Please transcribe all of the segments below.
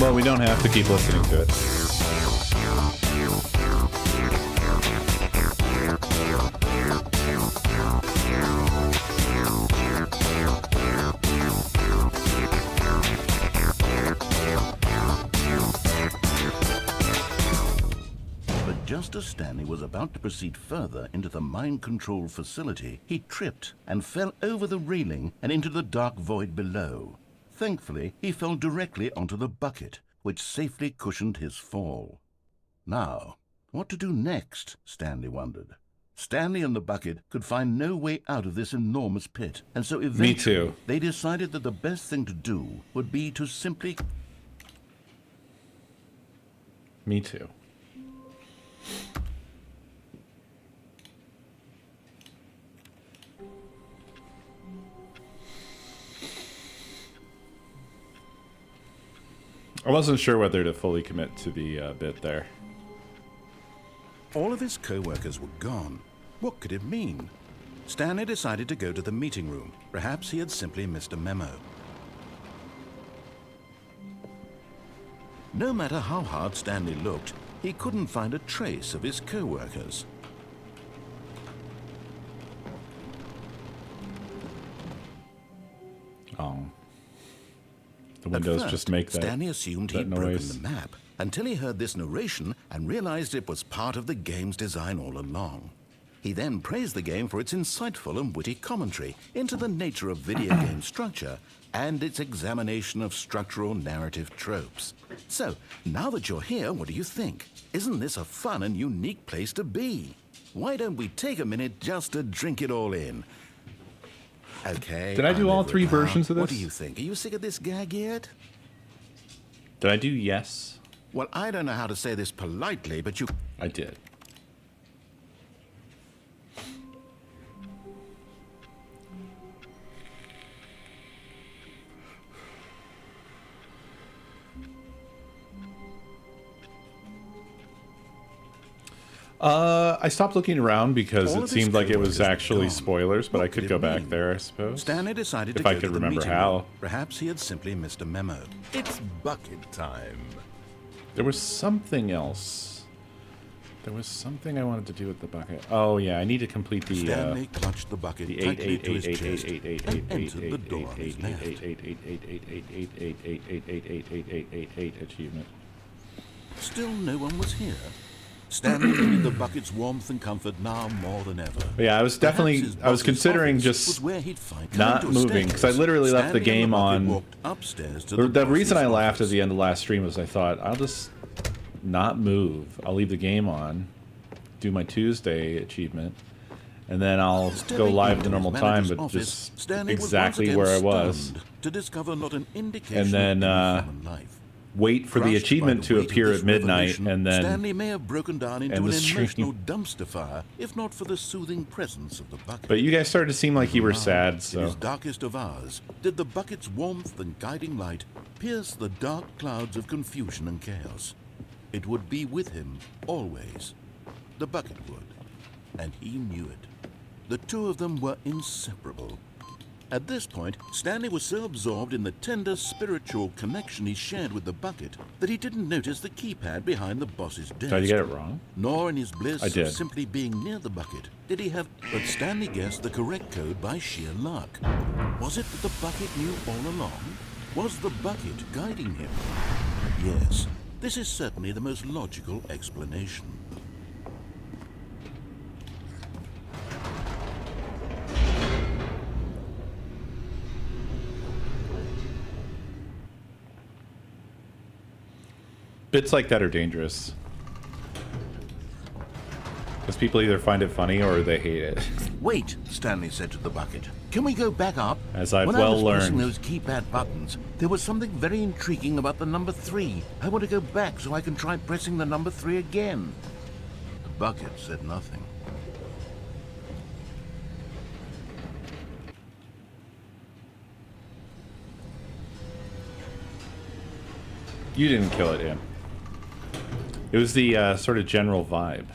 Well, we don't have to keep listening to it. Just as Stanley was about to proceed further into the mind control facility, he tripped and fell over the railing and into the dark void below. Thankfully, he fell directly onto the bucket, which safely cushioned his fall. Now, what to do next, Stanley wondered. Stanley and the bucket could find no way out of this enormous pit, and so eventually they decided that the best thing to do would be to simply... Me too. I wasn't sure whether to fully commit to the bit there. All of his co-workers were gone. What could it mean? Stanley decided to go to the meeting room. Perhaps he had simply missed a memo. No matter how hard Stanley looked, he couldn't find a trace of his co-workers. Oh. The windows just make that Stanley assumed he'd noise. broken the map until he heard this narration and realized it was part of the game's design all along. He then praised the game for its insightful and witty commentary into the nature of video game structure and its examination of structural narrative tropes. So, now that you're here, what do you think? Isn't this a fun and unique place to be? Why don't we take a minute just to drink it all in? Okay. Did I do all three versions of this? What do you think? Are you sick of this gag yet? Did I do yes? Well, I don't know how to say this politely, but you... I did. I stopped looking around because it seemed like it was actually spoilers, but I could go back there, I suppose. Stanley decided if I could remember how. Perhaps he had simply missed a memo. It's bucket time. There was something else. There was something I wanted to do with the bucket. Oh yeah, I need to complete the. Stanley clutched the bucket tightly to his chest and entered the door on his left. Achievement. Still, no one was here. Stanley needed the bucket's warmth and comfort now more than ever. Yeah, I was considering just not moving, because I literally left the game on. The reason I laughed at the end of last stream was I thought, I'll just not move. I'll leave the game on, do my Tuesday achievement, and then I'll go live at the normal time, but just exactly where I was. And then wait for the achievement to appear at midnight, and then Stanley may have broken down into an emotional dumpster fire, if not for the soothing presence of the bucket. But you guys started to seem like you were sad, so. In his darkest of hours, did the bucket's warmth and guiding light pierce the dark clouds of confusion and chaos? It would be with him, always. The bucket would. And he knew it. The two of them were inseparable. At this point, Stanley was so absorbed in the tender spiritual connection he shared with the bucket that he didn't notice the keypad behind the boss's desk. Did I get it wrong? Nor in his bliss of simply being near the bucket did he have... But Stanley guessed the correct code by sheer luck. Was it that the bucket knew all along? Was the bucket guiding him? Yes, this is certainly the most logical explanation. Bits like that are dangerous. Because people either find it funny or they hate it. Wait, Stanley said to the bucket. Can we go back up? As I've when well I was learned. pressing those keypad buttons, there was something very intriguing about the number 3. I want to go back so I can try pressing the number 3 again. The bucket said nothing. You didn't kill it, Im. It was the sort of general vibe.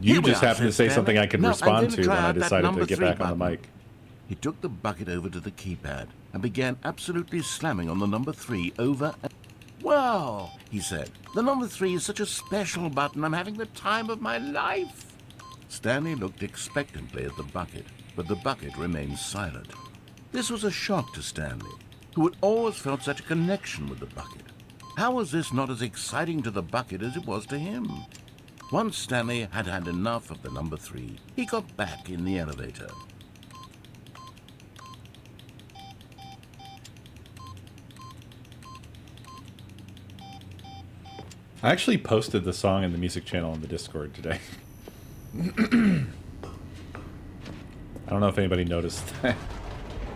You just happened to say something I could respond to when I decided to get back on the mic. He took the bucket over to the keypad and began absolutely slamming on the number 3 over and... "Well," he said, "the number 3 is such a special button. I'm having the time of my life." Stanley looked expectantly at the bucket, but the bucket remained silent. This was a shock to Stanley, who had always felt such a connection with the bucket. How was this not as exciting to the bucket as it was to him? Once Stanley had had enough of the number 3, he got back in the elevator. I actually posted the song in the music channel on the Discord today. I don't know if anybody noticed that.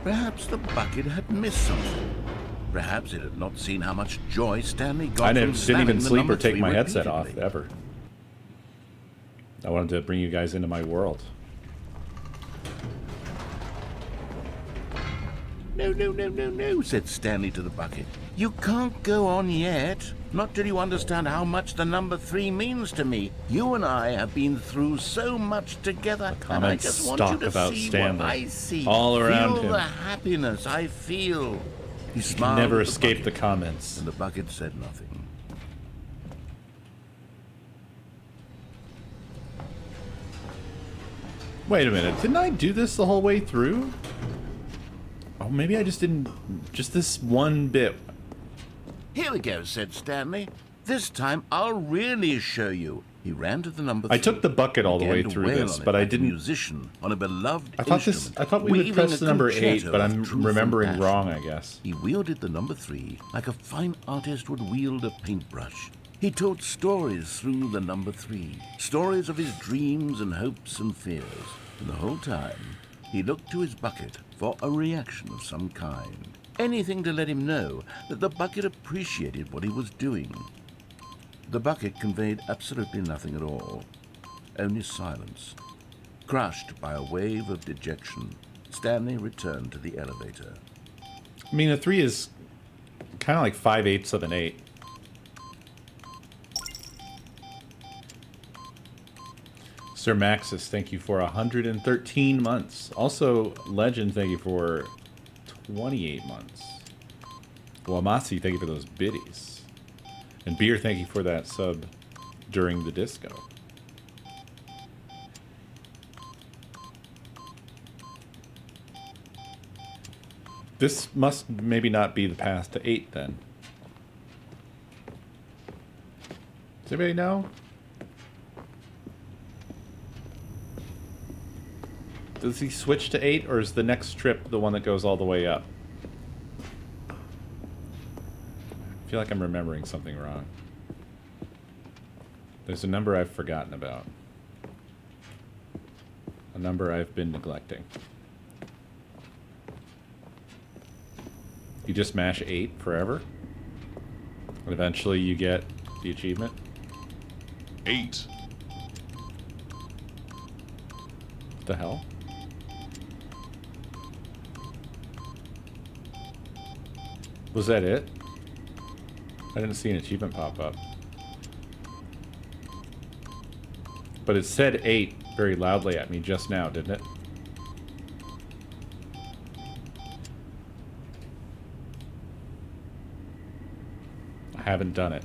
Perhaps the bucket had missed something. Perhaps it had not seen how much joy Stanley got I from didn't slamming even the sleep number or take 3 my headset off, repeatedly. ever. I wanted to bring you guys into my world. No, said Stanley to the bucket. "You can't go on yet. Not till you understand how much the number 3 means to me. You and I have been through so much together, and I comments just want you stalk to about see Stanley. what I see. All around feel him. the happiness I feel." He You smiled can never at the escape the bucket, comments. and the bucket said nothing. Wait a minute, didn't I do this the whole way through? Oh, maybe I just didn't... Just this one bit. "Here we go," said Stanley. "This time I'll really show you." He ran to the number 3. I took the bucket all the began way to through wail this, on it but I like a didn't... musician on a beloved I thought we would weaving press a the number 8, concerto but of I'm truth and remembering passion. wrong, I guess. He wielded the number 3 like a fine artist would wield a paintbrush. He told stories through the number 3, stories of his dreams and hopes and fears. And the whole time, he looked to his bucket for a reaction of some kind. Anything to let him know that the bucket appreciated what he was doing. The bucket conveyed absolutely nothing at all, only silence. Crushed by a wave of dejection, Stanley returned to the elevator. I mean, a 3 is kind of like 5/8 of an 8. Sir Maxis, thank you for 113 months. Also, Legend, thank you for 28 months. Wamasi, thank you for those biddies. And Beer, thank you for that sub during the disco. This must maybe not be the path to 8 then. Does anybody know? Does he switch to 8, or is the next trip the one that goes all the way up? I feel like I'm remembering something wrong. There's a number I've forgotten about. A number I've been neglecting. You just mash 8 forever? And eventually you get the achievement? 8. What the hell? Was that it? I didn't see an achievement pop up. But it said 8 very loudly at me just now, didn't it? I haven't done it.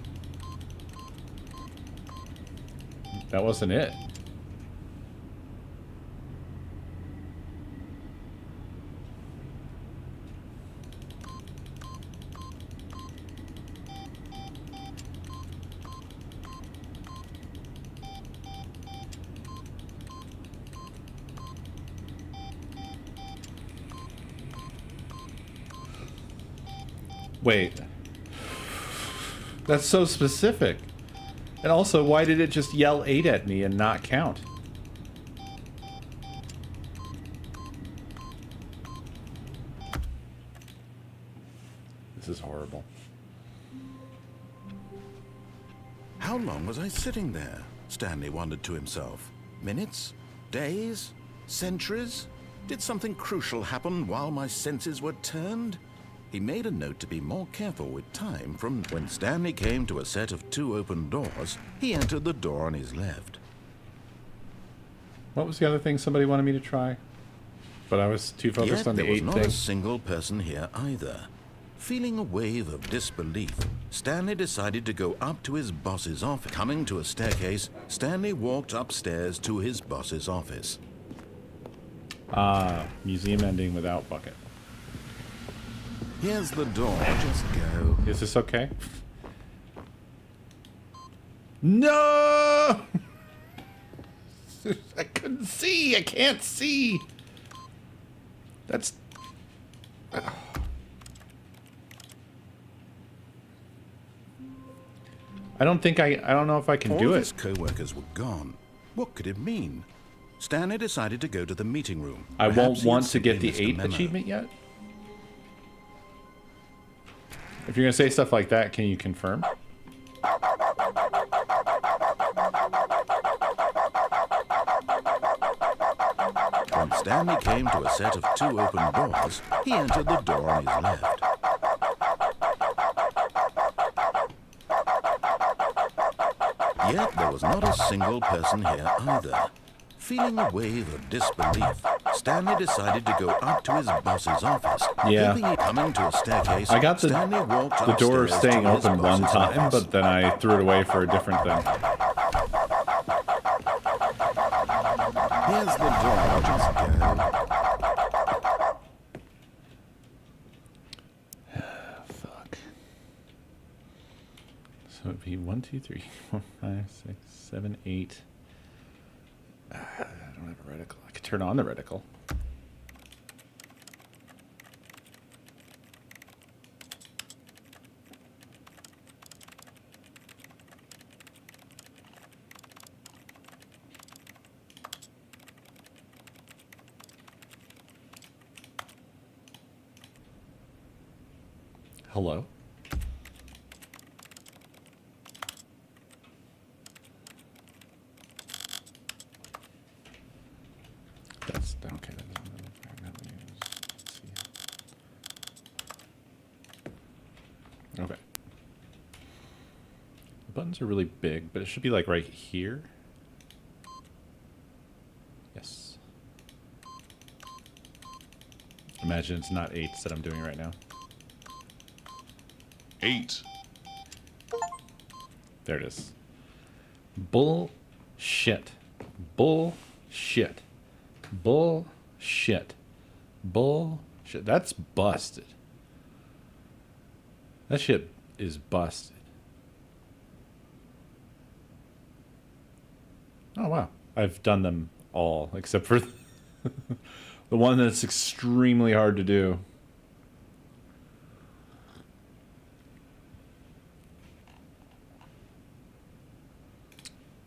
That wasn't it. Wait. That's so specific. And also, why did it just yell 8 at me and not count? This is horrible. How long was I sitting there? Stanley wondered to himself. Minutes? Days? Centuries? Did something crucial happen while my senses were turned? He made a note to be more careful with time. From when Stanley came to a set of 2 open doors, he entered the door on his left. What was the other thing somebody wanted me to try? but I was too focused Yet on the there was 8 not thing. a single person here either. Feeling a wave of disbelief, Stanley decided to go up to his boss's office. Coming to a staircase, Stanley walked upstairs to his boss's office. Museum ending without bucket. Here's the door, just go. Is this okay? No! I couldn't see. I can't see. That's... I don't think I don't know if I can do All it. his co-workers were gone. What could it mean? Stanley decided to go to the meeting room. I Perhaps won't he want had to get simply the missed a 8 memo. achievement yet. If you're gonna say stuff like that, can you confirm? When Stanley came to a set of 2 open doors, he entered the door on his left. Yet there was not a single person here either. Feeling a wave of disbelief, Stanley decided to go up to his boss's office. Yeah. Hoping he'd come into a staircase, I got Stanley walked the door upstairs staying to his open one boss's time, office. but then I threw it away for a different thing. Here's the door, just go. Fuck. So it'd be 1, 2, 3, 4, 5, 6, 7, 8. I don't have a reticle. I could turn on the reticle. Hello? That's okay. Let's see. Okay. The buttons are really big, but it should be like right here. Yes. Imagine it's not 8s that I'm doing right now. 8. There it is. Bullshit. Bullshit. Bullshit. Bullshit. That's busted. That shit is busted. Oh, wow. I've done them all, except for the one that's extremely hard to do.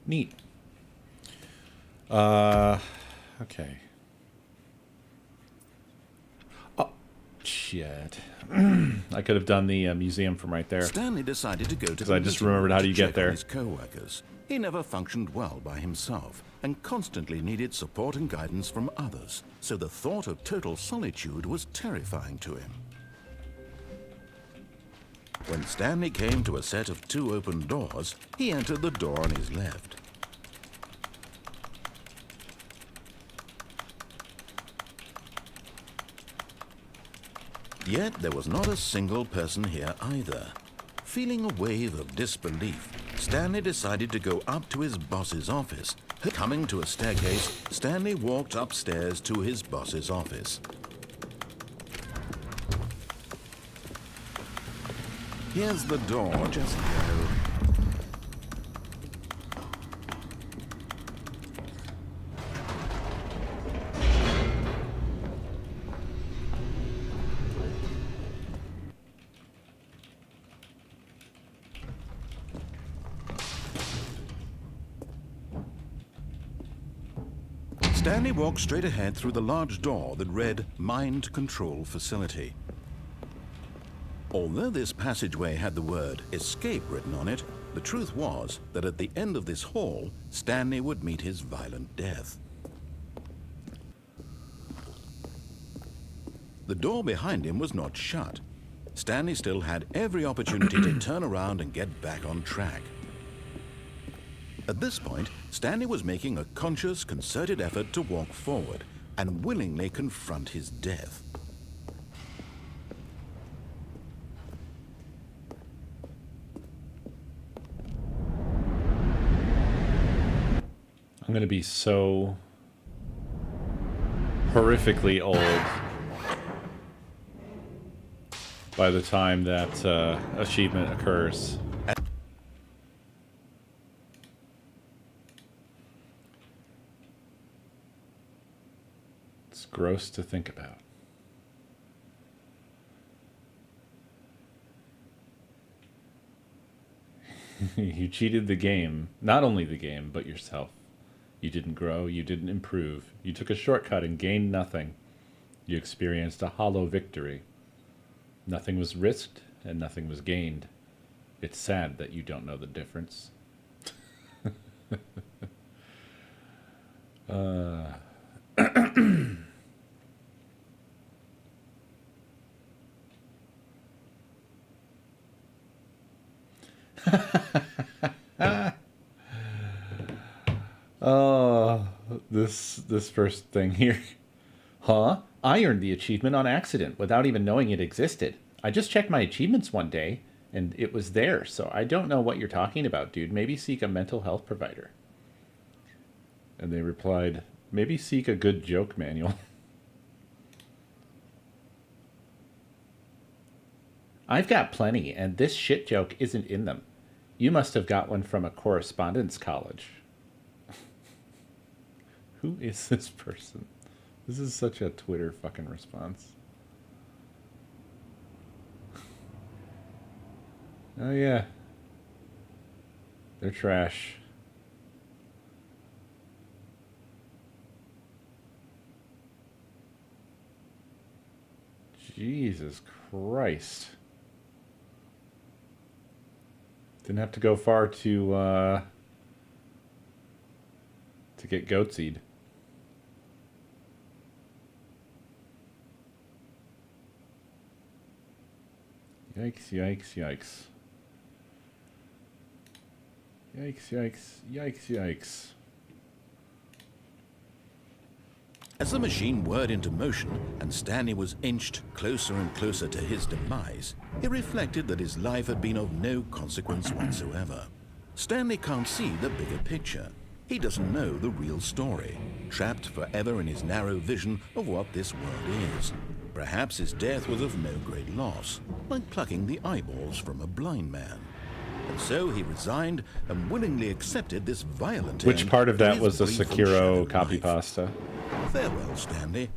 Neat. Okay. Oh, shit. I could have done the museum from right there. Stanley decided to go to I just remembered how do you get there. His co-workers. He never functioned well by himself and constantly needed support and guidance from others. So the thought of total solitude was terrifying to him. When Stanley came to a set of 2 open doors, he entered the door on his left. Yet there was not a single person here either. Feeling a wave of disbelief, Stanley decided to go up to his boss's office. Coming to a staircase, Stanley walked upstairs to his boss's office. Here's the door, just go. Stanley walked straight ahead through the large door that read Mind Control Facility. Although this passageway had the word escape written on it, the truth was that at the end of this hall, Stanley would meet his violent death. The door behind him was not shut. Stanley still had every opportunity to turn around and get back on track. At this point, Stanley was making a conscious, concerted effort to walk forward, and willingly confront his death. I'm going to be so horrifically old by the time that achievement occurs. It's gross to think about. You cheated the game, not only the game, but yourself. You didn't grow, you didn't improve. You took a shortcut and gained nothing. You experienced a hollow victory. Nothing was risked and nothing was gained. It's sad that you don't know the difference. Oh, this first thing here. Huh? I earned the achievement on accident without even knowing it existed. I just checked my achievements one day and it was there, so I don't know what you're talking about, dude. Maybe seek a mental health provider. And they replied, maybe seek a good joke manual. I've got plenty, and this shit joke isn't in them. You must have got one from a correspondence college. Who is this person? This is such a Twitter fucking response. Oh yeah. They're trash. Jesus Christ. Didn't have to go far to get goatsied. Yikes, yikes, yikes. Yikes, yikes, yikes, yikes. As the machine whirred into motion and Stanley was inched closer and closer to his demise, he reflected that his life had been of no consequence whatsoever. Stanley can't see the bigger picture. He doesn't know the real story, trapped forever in his narrow vision of what this world is. Perhaps his death was of no great loss, like plucking the eyeballs from a blind man. And so he resigned and willingly accepted this violent Which end part of to that his was the brief and Sekiro shallow copy life. pasta? Farewell, Stanley.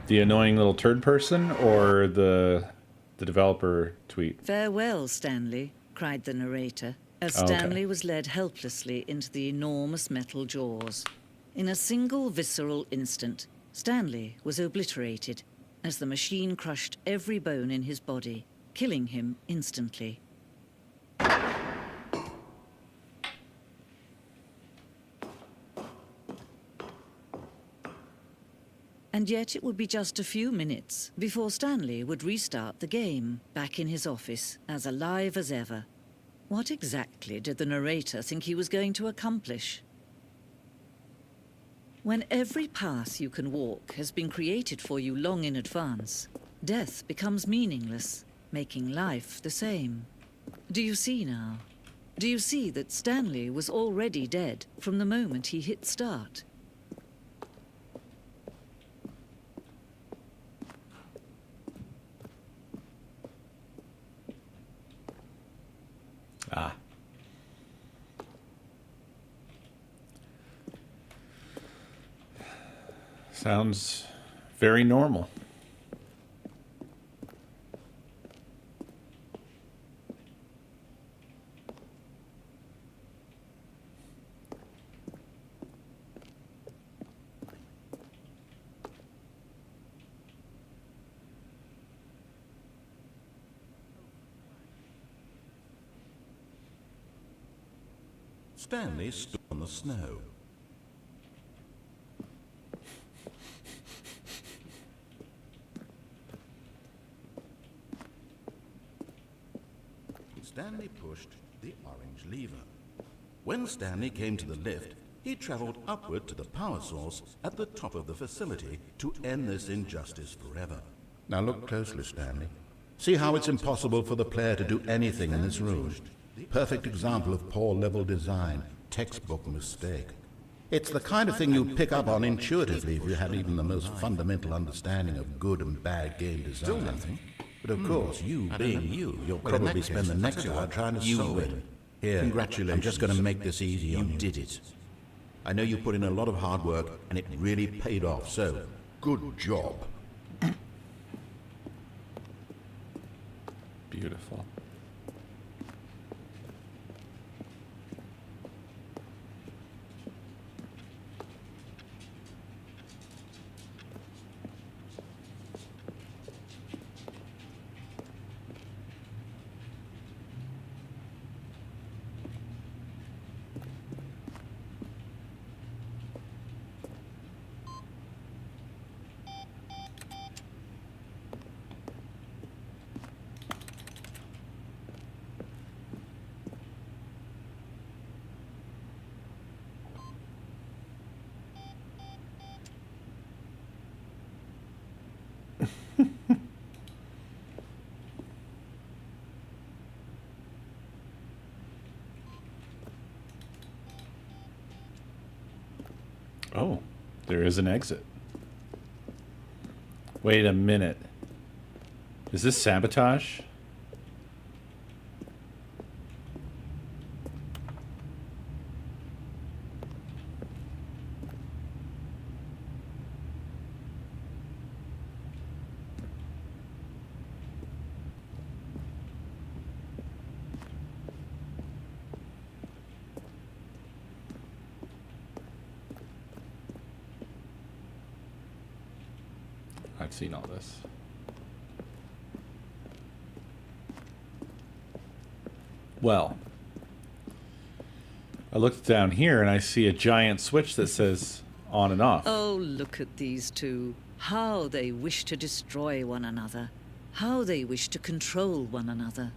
The annoying little turd person or the developer tweet? Farewell, Stanley, cried the narrator, as Stanley was led helplessly into the enormous metal jaws. In a single visceral instant, Stanley was obliterated as the machine crushed every bone in his body, killing him instantly. And yet it would be just a few minutes before Stanley would restart the game, back in his office, as alive as ever. What exactly did the narrator think he was going to accomplish? When every path you can walk has been created for you long in advance, death becomes meaningless, making life the same. Do you see now? Do you see that Stanley was already dead from the moment he hit start? Ah. Sounds very normal. Stanley stood on the snow. Stanley pushed the orange lever. When Stanley came to the lift, he traveled upward to the power source at the top of the facility to end this injustice forever. Now look closely, Stanley. See how it's impossible for the player to do anything in this room? Perfect example of poor level design, textbook mistake. It's the kind of thing you'd pick up on intuitively if you had even the most fundamental understanding of good and bad game design. Still nothing. But of course, you being you, you'll probably spend the next hour trying to solve it. Here, congratulations. I'm just going to make this easy on you. You did it. I know you put in a lot of hard work, and it really paid off, so good job. Beautiful. Oh, there is an exit. Wait a minute. Is this sabotage? I've seen all this. Well, I looked down here and I see a giant switch that says on and off. Oh, look at these two. How they wish to destroy one another. How they wish to control one another.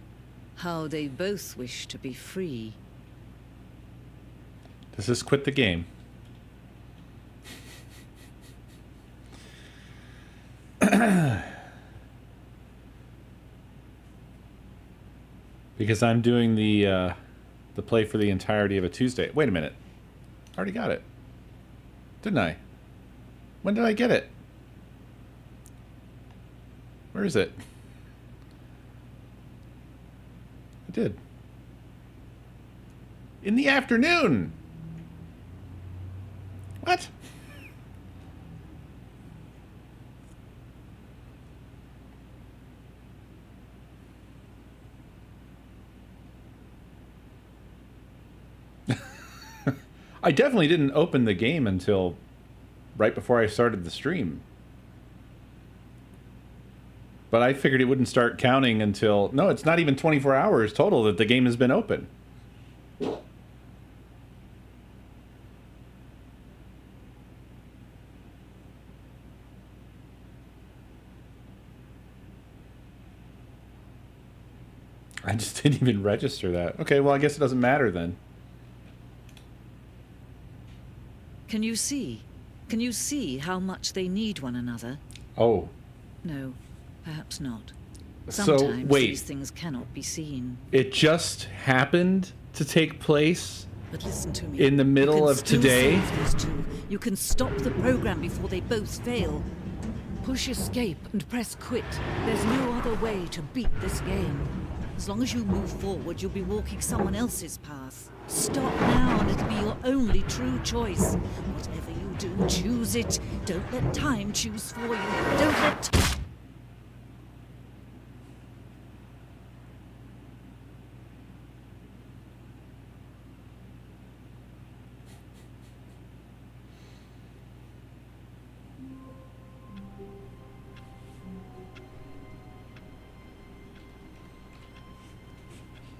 How they both wish to be free. Does this quit the game? Because I'm doing the play for the entirety of a Tuesday. Wait a minute. I already got it. Didn't I? When did I get it? Where is it? I did. In the afternoon! What? I definitely didn't open the game until right before I started the stream. But I figured it wouldn't start counting until... No, it's not even 24 hours total that the game has been open. I just didn't even register that. Okay, well, I guess it doesn't matter then. Can you see? Can you see how much they need one another? Oh. No, perhaps not. So, Sometimes wait. these things cannot be seen. It just happened to take place But listen to me. in the middle You can of still today? save these two. You can stop the program before they both fail. Push escape and press quit. There's no other way to beat this game. As long as you move forward, you'll be walking someone else's path. Stop now and it'll be your only true choice. Whatever you do, choose it. Don't let time choose for you. Don't let...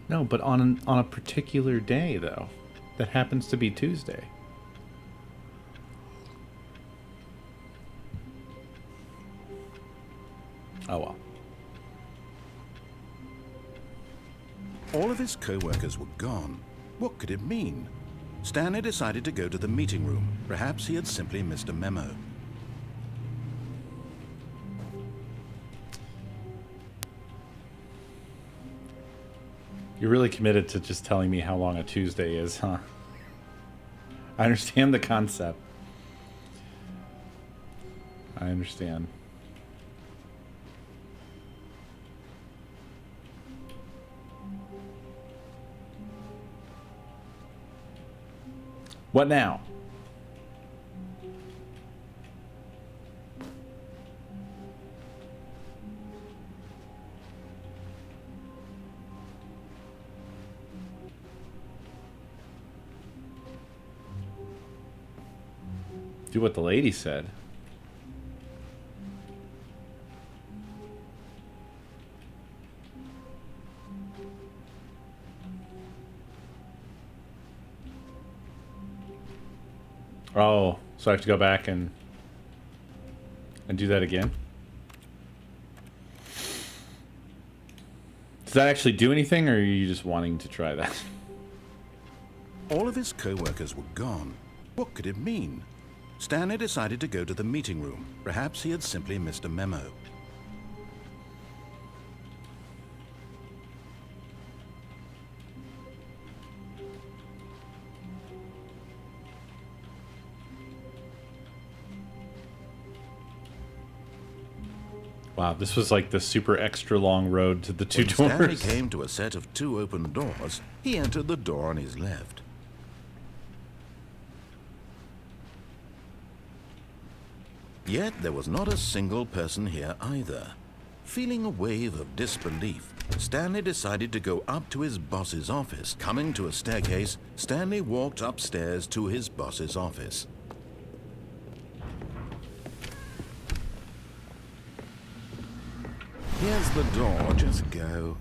No, but on a particular day, though. That happens to be Tuesday. Oh, well. All of his co-workers were gone. What could it mean? Stanley decided to go to the meeting room. Perhaps he had simply missed a memo. You're really committed to just telling me how long a Tuesday is, huh? I understand the concept. I understand. What now? Do what the lady said. Oh, so I have to go back and do that again? Does that actually do anything, or are you just wanting to try that? All of his co-workers were gone. What could it mean? Stanley decided to go to the meeting room. Perhaps he had simply missed a memo. Wow, this was like the super extra long road to the two When doors. Stanley came to a set of 2 open doors, he entered the door on his left. Yet there was not a single person here either. Feeling a wave of disbelief, Stanley decided to go up to his boss's office. Coming to a staircase, Stanley walked upstairs to his boss's office. Here's the door, just go.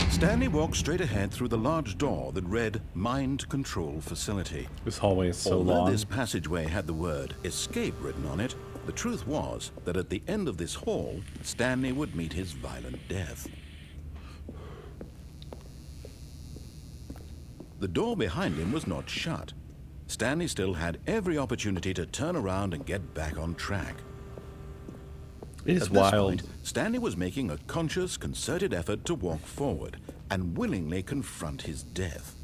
Stanley walked straight ahead through the large door that read Mind Control Facility. This hallway is so Although long. this passageway had the word escape written on it, the truth was that at the end of this hall, Stanley would meet his violent death. The door behind him was not shut. Stanley still had every opportunity to turn around and get back on track. It is At this wild. point, Stanley was making a conscious, concerted effort to walk forward and willingly confront his death.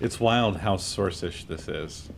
It's wild how source-ish this is.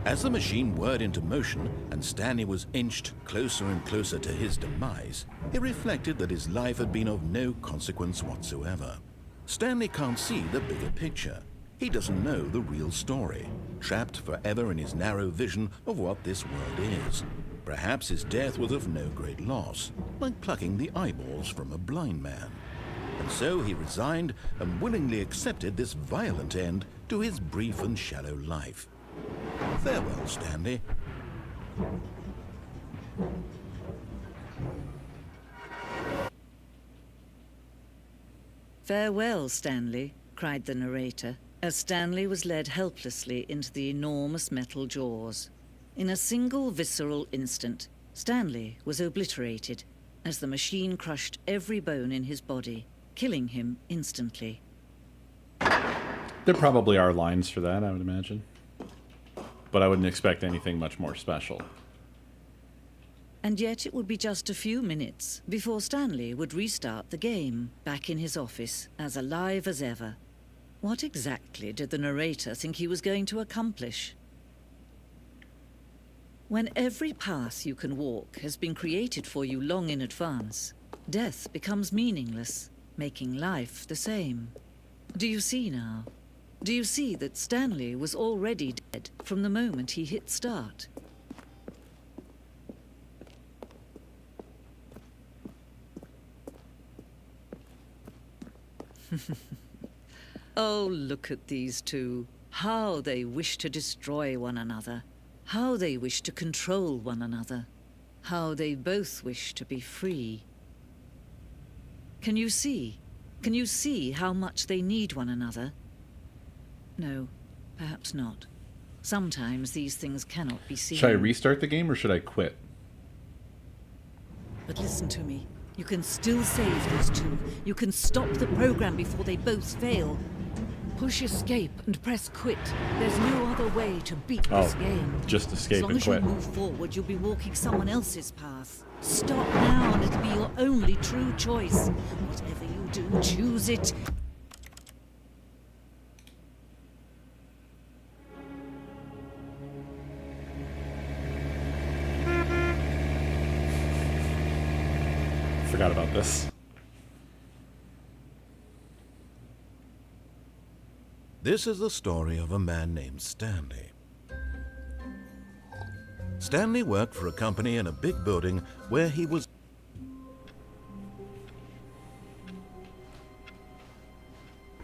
As the machine whirred into motion and Stanley was inched closer and closer to his demise, he reflected that his life had been of no consequence whatsoever. Stanley can't see the bigger picture. He doesn't know the real story, trapped forever in his narrow vision of what this world is. Perhaps his death was of no great loss, like plucking the eyeballs from a blind man. And so he resigned and willingly accepted this violent end to his brief and shallow life. Farewell, Stanley. "Farewell, Stanley," cried the narrator, as Stanley was led helplessly into the enormous metal jaws. In a single visceral instant, Stanley was obliterated as the machine crushed every bone in his body, killing him instantly. There probably are lines for that, I would imagine. But I wouldn't expect anything much more special. And yet it would be just a few minutes before Stanley would restart the game, back in his office, as alive as ever. What exactly did the narrator think he was going to accomplish? When every path you can walk has been created for you long in advance, death becomes meaningless, making life the same. Do you see now? Do you see that Stanley was already dead from the moment he hit start? Oh, look at these two. How they wish to destroy one another. How they wish to control one another. How they both wish to be free. Can you see? Can you see how much they need one another? No, perhaps not. Sometimes these things cannot be seen. Should I restart the game or should I quit? But listen to me. You can still save these two. You can stop the program before they both fail. Push escape and press quit. There's no other way to beat this game. Just escape and quit. As long as you move forward, you'll be walking someone else's path. Stop now and it'll be your only true choice. Whatever you do, choose it. Forgot about this. This is the story of a man named Stanley. Stanley worked for a company in a big building where he was...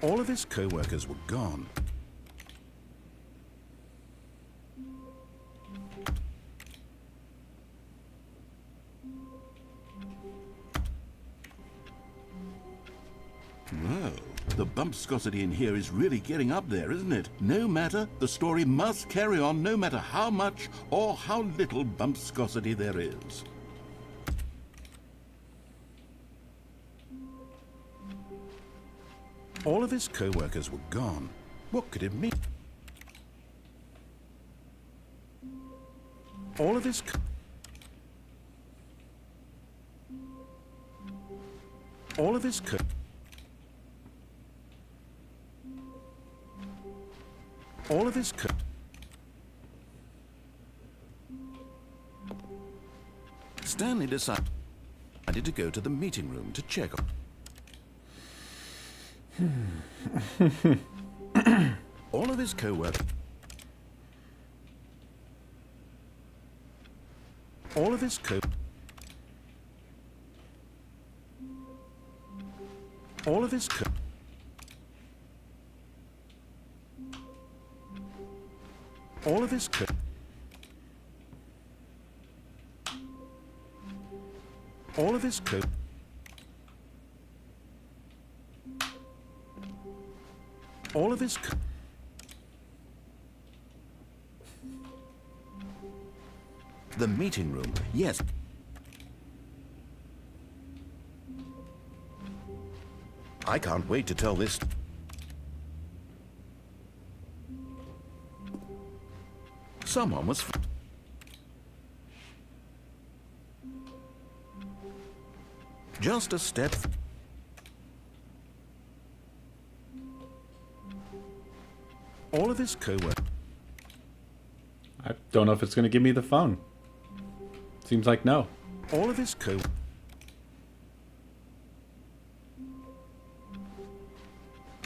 All of his co-workers were gone. Whoa, the bumpscosity in here is really getting up there, isn't it? No matter, the story must carry on no matter how much or how little bumpscosity there is. All of his co-workers were gone. What could it mean? All of his... All of his co... All of his co... Stanley decided to go to the meeting room to check on... All of his co-workers... All of his co... All of his co... All of his co... All of his co... All of his co... The meeting room, yes. I can't wait to tell this. Someone was... Just a step... All of his co-workers... I don't know if it's going to give me the phone. Seems like no. All of his co...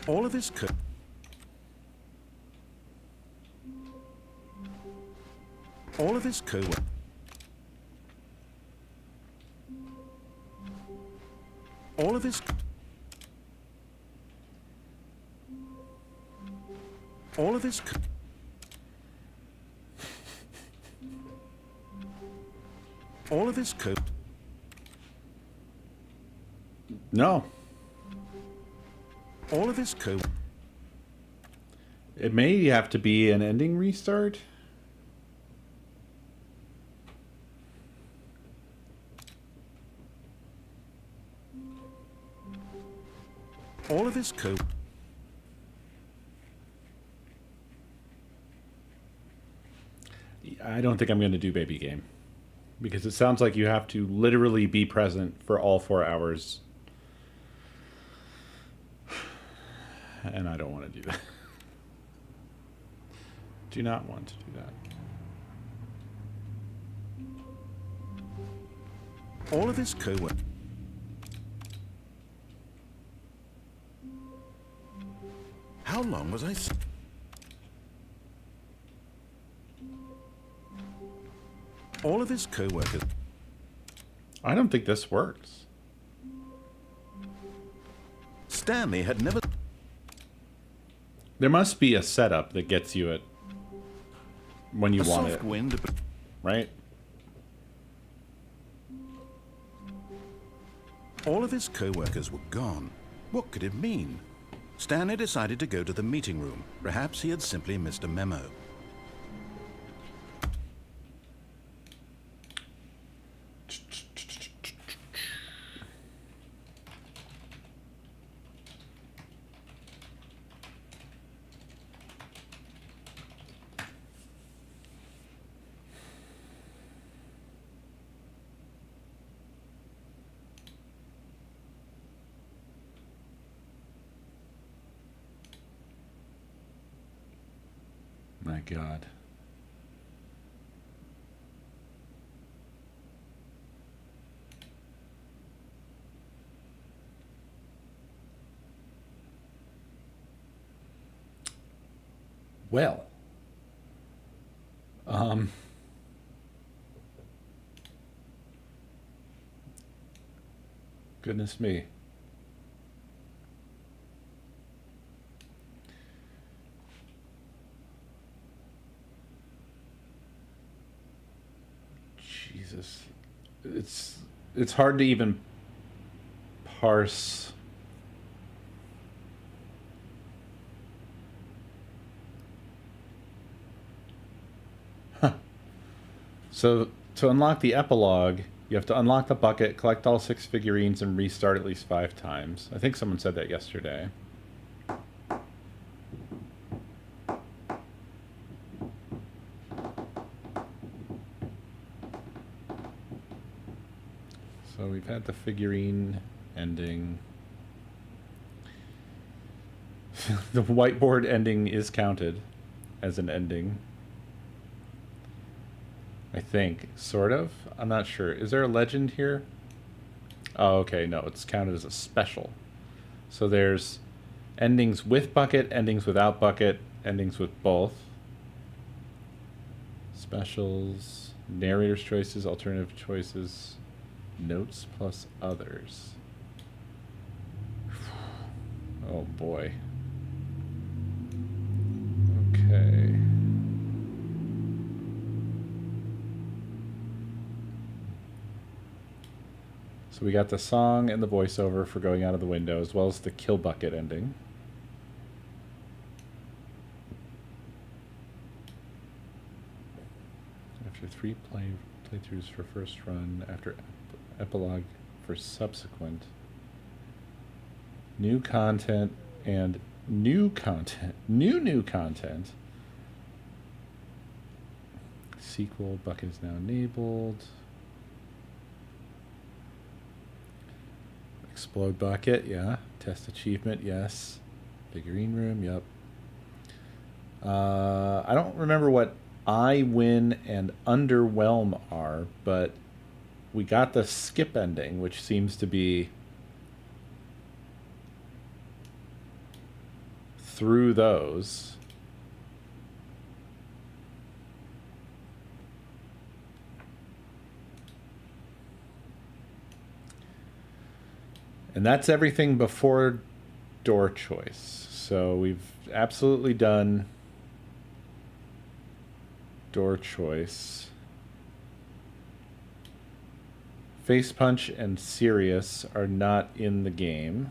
All of his co... All of his co... All of his... All of his... All of his co... No. All of his co... It may have to be an ending restart. All of his co... I don't think I'm going to do baby game. Because it sounds like you have to literally be present for all 4 hours. And I don't want to do that. Do not want to do that. All of his co... How long was I... All of his co-workers... I don't think this works. Stanley had never... There must be a setup that gets you it when you A want soft it, wind... right? All of his co-workers were gone. What could it mean? Stanley decided to go to the meeting room. Perhaps he had simply missed a memo. My God. Well. Goodness me. Jesus. It's hard to even parse So to unlock the epilogue, you have to unlock the bucket, collect all 6 figurines, and restart at least 5 times. I think someone said that yesterday. So we've had the figurine ending. The whiteboard ending is counted as an ending. I think. Sort of? I'm not sure. Is there a legend here? Oh, okay. No, it's counted as a special. So there's endings with bucket, endings without bucket, endings with both. Specials, narrator's choices, alternative choices, notes plus others. Oh boy. Okay. So we got the song and the voiceover for going out of the window, as well as the kill bucket ending. After 3 playthroughs for first run, after epilogue for subsequent. New content and new content. New content. Sequel bucket is now enabled. Explode bucket, yeah. Test achievement, yes. Figurine room, yep. I don't remember what I win and underwhelm are, but we got the skip ending, which seems to be through those. And that's everything before door choice. So we've absolutely done door choice. Face punch and serious are not in the game.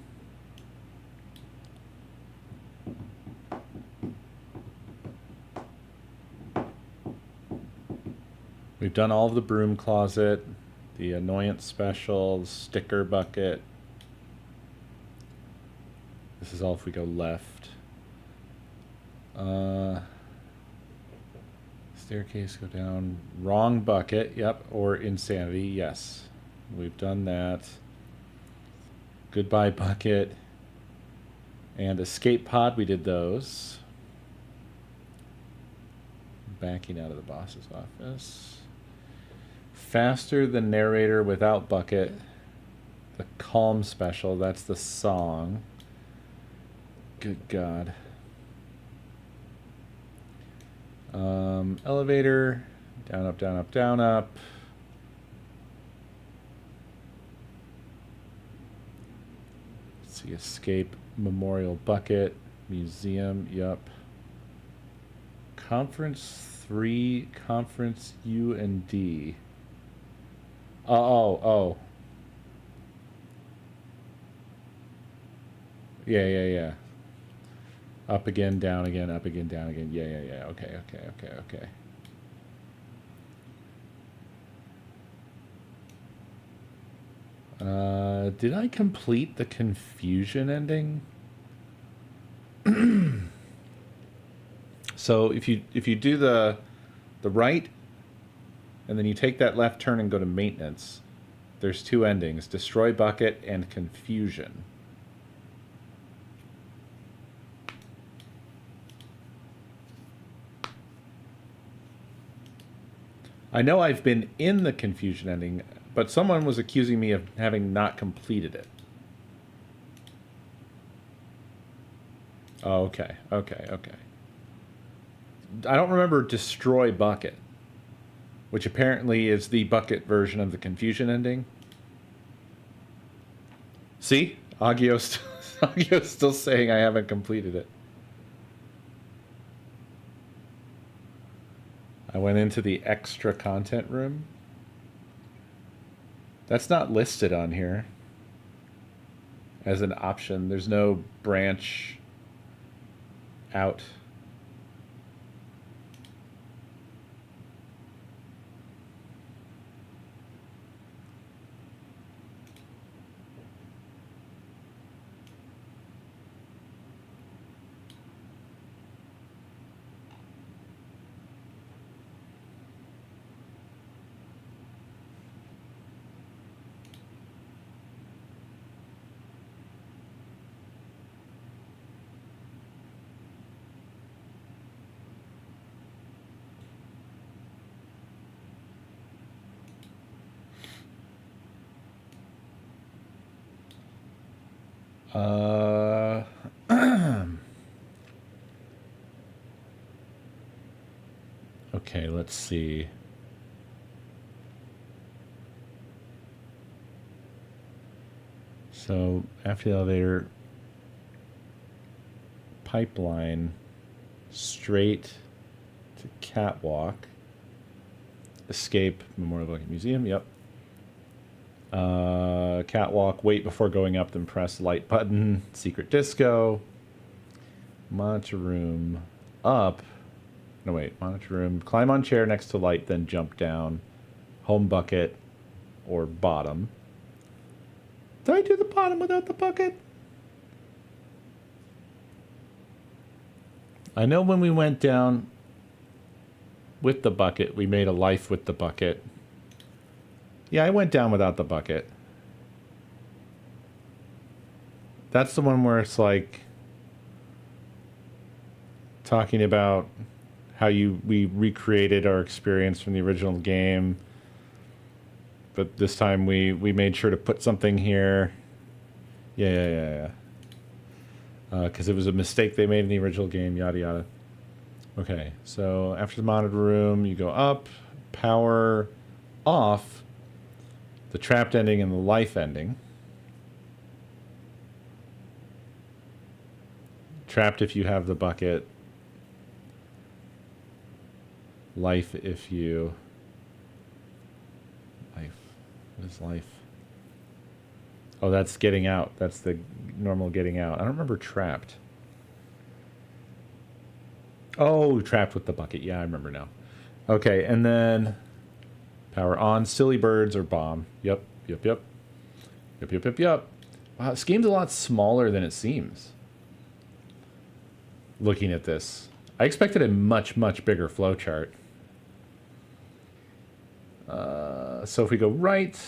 We've done all of the broom closet, the annoyance special, the sticker bucket. This is all if we go left. Staircase, go down. Wrong bucket, yep, or insanity, yes. We've done that. Goodbye bucket. And escape pod, we did those. Backing out of the boss's office. Faster than narrator without bucket. The calm special, that's the song. Good God. Elevator. Down, up, down, up, down, up. Let's see, escape Memorial bucket. Museum, yep. Conference 3, conference U and D. Oh. Yeah. Up again, down again, up again, down again. Yeah. Okay. Did I complete the confusion ending? So if you do the right, and then you take that left turn and go to maintenance, there's two endings: destroy bucket and confusion. I know I've been in the confusion ending, but someone was accusing me of having not completed it. Oh, okay. I don't remember destroy bucket, which apparently is the bucket version of the confusion ending. See? Agio's still saying I haven't completed it. I went into the extra content room. That's not listed on here as an option. There's no branch out. Okay, let's see. So after the elevator, pipeline, straight to catwalk, escape Memorial Bucket Museum. Yep. Catwalk, wait before going up, then press light button. Secret disco. Monitor room, up. No, wait. Monitor room. Climb on chair next to light, then jump down. Home bucket or bottom. Did I do the bottom without the bucket? I know when we went down with the bucket, we made a life with the bucket. Yeah, I went down without the bucket. That's the one where it's like talking about how we recreated our experience from the original game, but this time we made sure to put something here. Yeah. Because it was a mistake they made in the original game. Yada yada. Okay, so after the monitor room, you go up, power off, the trapped ending and the life ending. Trapped if you have the bucket. Life if you... Life. What is life? Oh, that's getting out. That's the normal getting out. I don't remember trapped. Oh, trapped with the bucket. Yeah, I remember now. Okay, and then power on, silly birds or bomb. Yep. Wow, this game's a lot smaller than it seems. Looking at this, I expected a much bigger flowchart. So if we go right,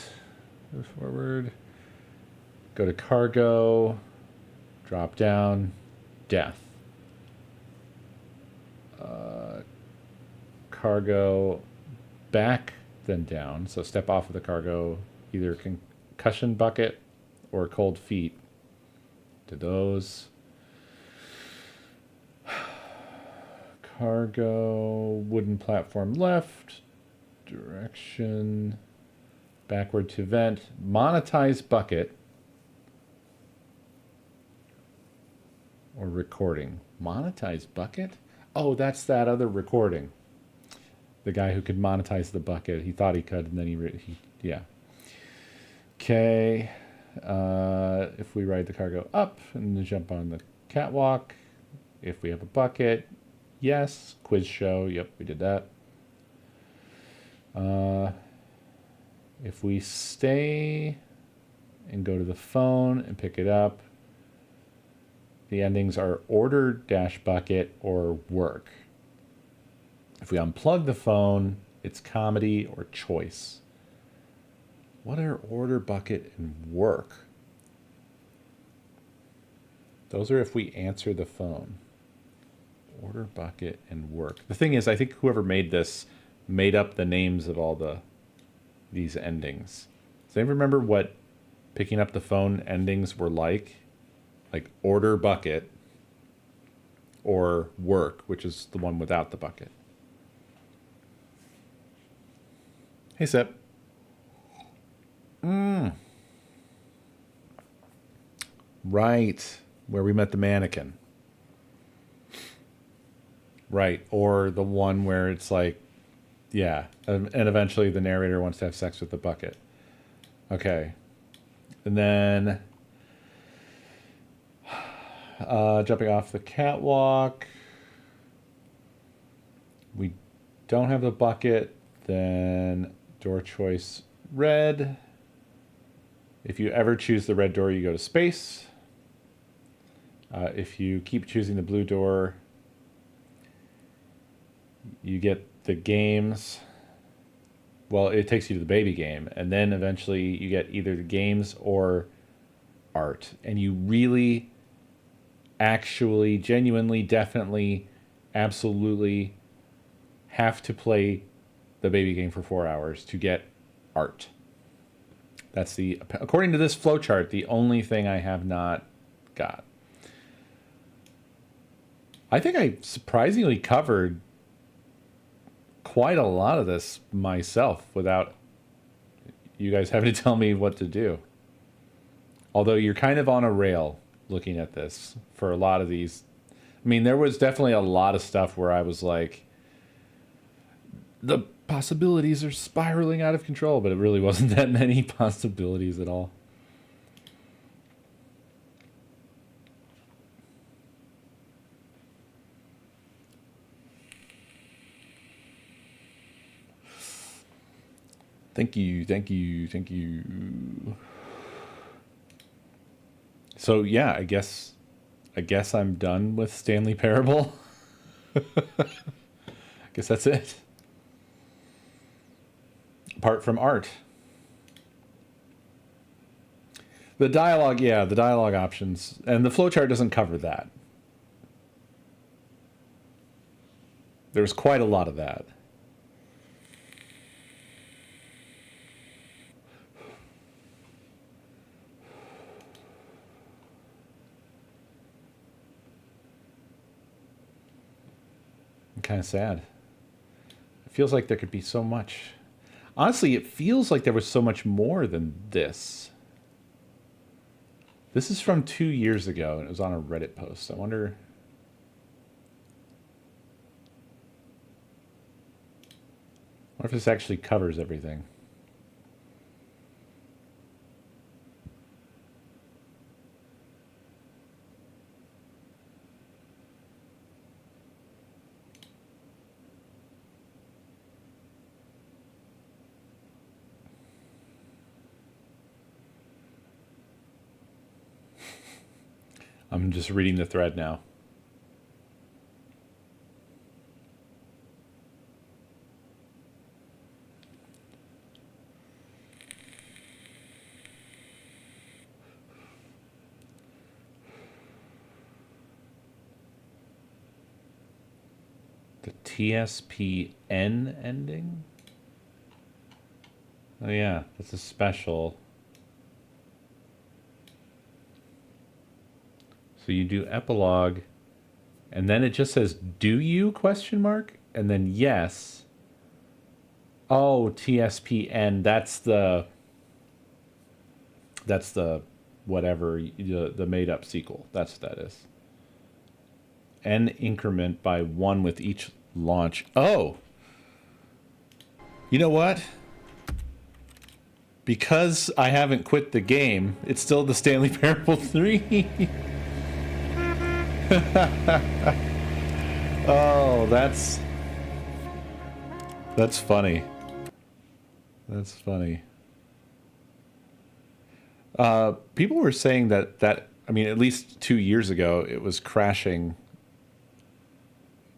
go forward, go to cargo, drop down, death. Cargo, back, then down. So step off of the cargo, either concussion bucket or cold feet. To those. Cargo, wooden platform left, direction, backward to vent, monetize bucket. or recording. Monetize bucket? Oh, that's that other recording. The guy who could monetize the bucket. He thought he could, and then he yeah. Okay. If we ride the cargo up and then jump on the catwalk. If we have a bucket. Yes. Quiz show. Yep, we did that. If we stay and go to the phone and pick it up, the endings are order dash bucket or work. If we unplug the phone, it's comedy or choice. What are order bucket and work? Those are if we answer the phone. Order bucket and work. The thing is, I think whoever made this made up the names of all these endings. Does anyone remember what picking up the phone endings were like? Like order bucket or work, which is the one without the bucket. Hey, Sep. Right. Where we met the mannequin. Right. Or the one where it's like, yeah. And eventually the narrator wants to have sex with the bucket. Okay. And then jumping off the catwalk. We don't have the bucket. Then door choice red. If you ever choose the red door, you go to space. If you keep choosing the blue door, you get the games. Well, it takes you to the baby game. And then eventually you get either the games or art. And you really, actually, genuinely, definitely, absolutely have to play the baby game for 4 hours to get art. That's according to this flowchart, the only thing I have not got. I think I surprisingly covered quite a lot of this myself without you guys having to tell me what to do. Although you're kind of on a rail looking at this for a lot of these. I mean, there was definitely a lot of stuff where I was like, the possibilities are spiraling out of control, but it really wasn't that many possibilities at all. Thank you, thank you, thank you. So yeah, I guess I'm done with Stanley Parable. I guess that's it. Apart from art. The dialogue, yeah, the dialogue options. And the flowchart doesn't cover that. There's quite a lot of that. I'm kind of sad. It feels like there could be so much. Honestly, it feels like there was so much more than this. This is from 2 years ago, and it was on a Reddit post. I wonder if this actually covers everything. I'm just reading the thread now. The TSPN ending? Oh yeah, that's a special. So you do epilogue, and then it just says, do you, question mark? And then yes. Oh, TSPN, that's the whatever, the made up sequel. That's what that is. n increment by 1 with each launch. Oh! You know what? Because I haven't quit the game, it's still the Stanley Parable 3. Oh, that's funny. That's funny. People were saying that I mean, at least 2 years ago, it was crashing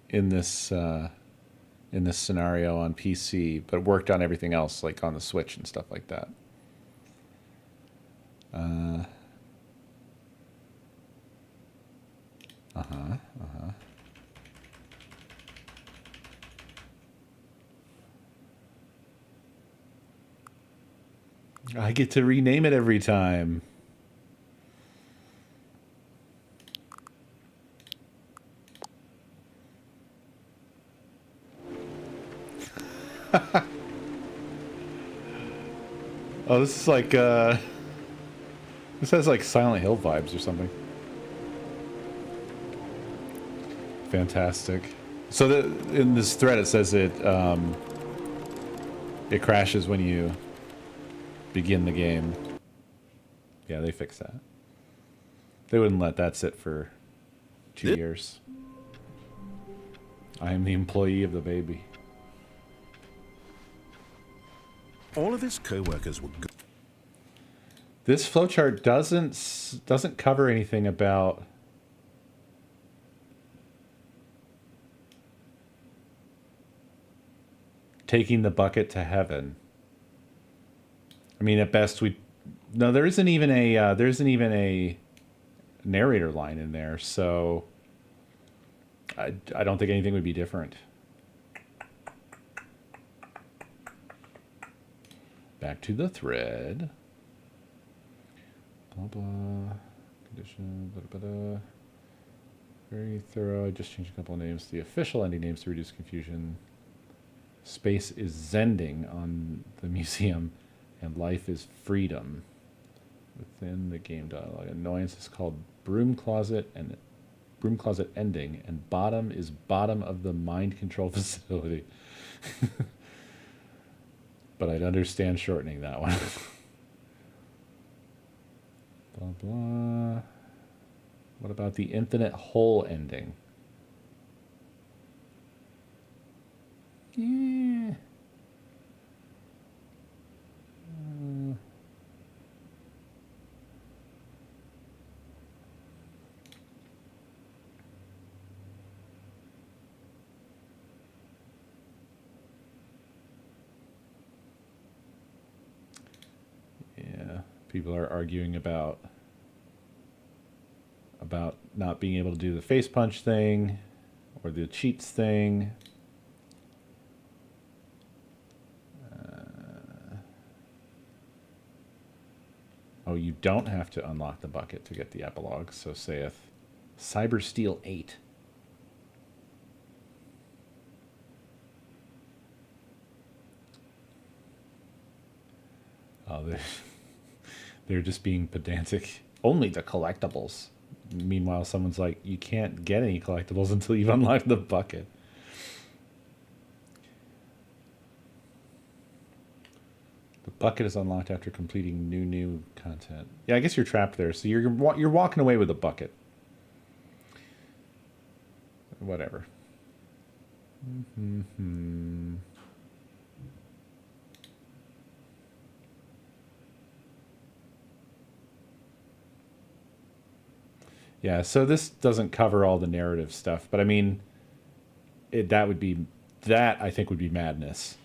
in this scenario on PC, but worked on everything else, like on the Switch and stuff like that. I get to rename it every time. Oh, this is like, this has like Silent Hill vibes or something. Fantastic. So in this thread it says it crashes when you begin the game. Yeah, they fixed that. They wouldn't let that sit for 2 years. I am the employee of the baby. All of his co-workers were good. This flowchart doesn't cover anything about taking the bucket to heaven. I mean, at best there isn't even a narrator line in there, so I don't think anything would be different. Back to the thread. Blah blah. Condition. Blah blah blah. Very thorough. I just changed a couple of names. The official ending names to reduce confusion. Space is Zending on the museum, and life is freedom. Within the game dialogue, annoyance is called broom closet ending, and bottom is bottom of the mind control facility. But I'd understand shortening that one. Blah blah. What about the infinite hole ending? Yeah. Yeah, people are arguing about not being able to do the face punch thing or the cheats thing. Oh, you don't have to unlock the bucket to get the epilogue, so saith Cybersteel 8. Oh, they're just being pedantic. Only the collectibles. Meanwhile, someone's like, you can't get any collectibles until you've unlocked the bucket. The bucket is unlocked after completing new content. Yeah, I guess you're trapped there. So you're walking away with a bucket. Whatever. Yeah, so this doesn't cover all the narrative stuff, but I mean, that I think would be madness.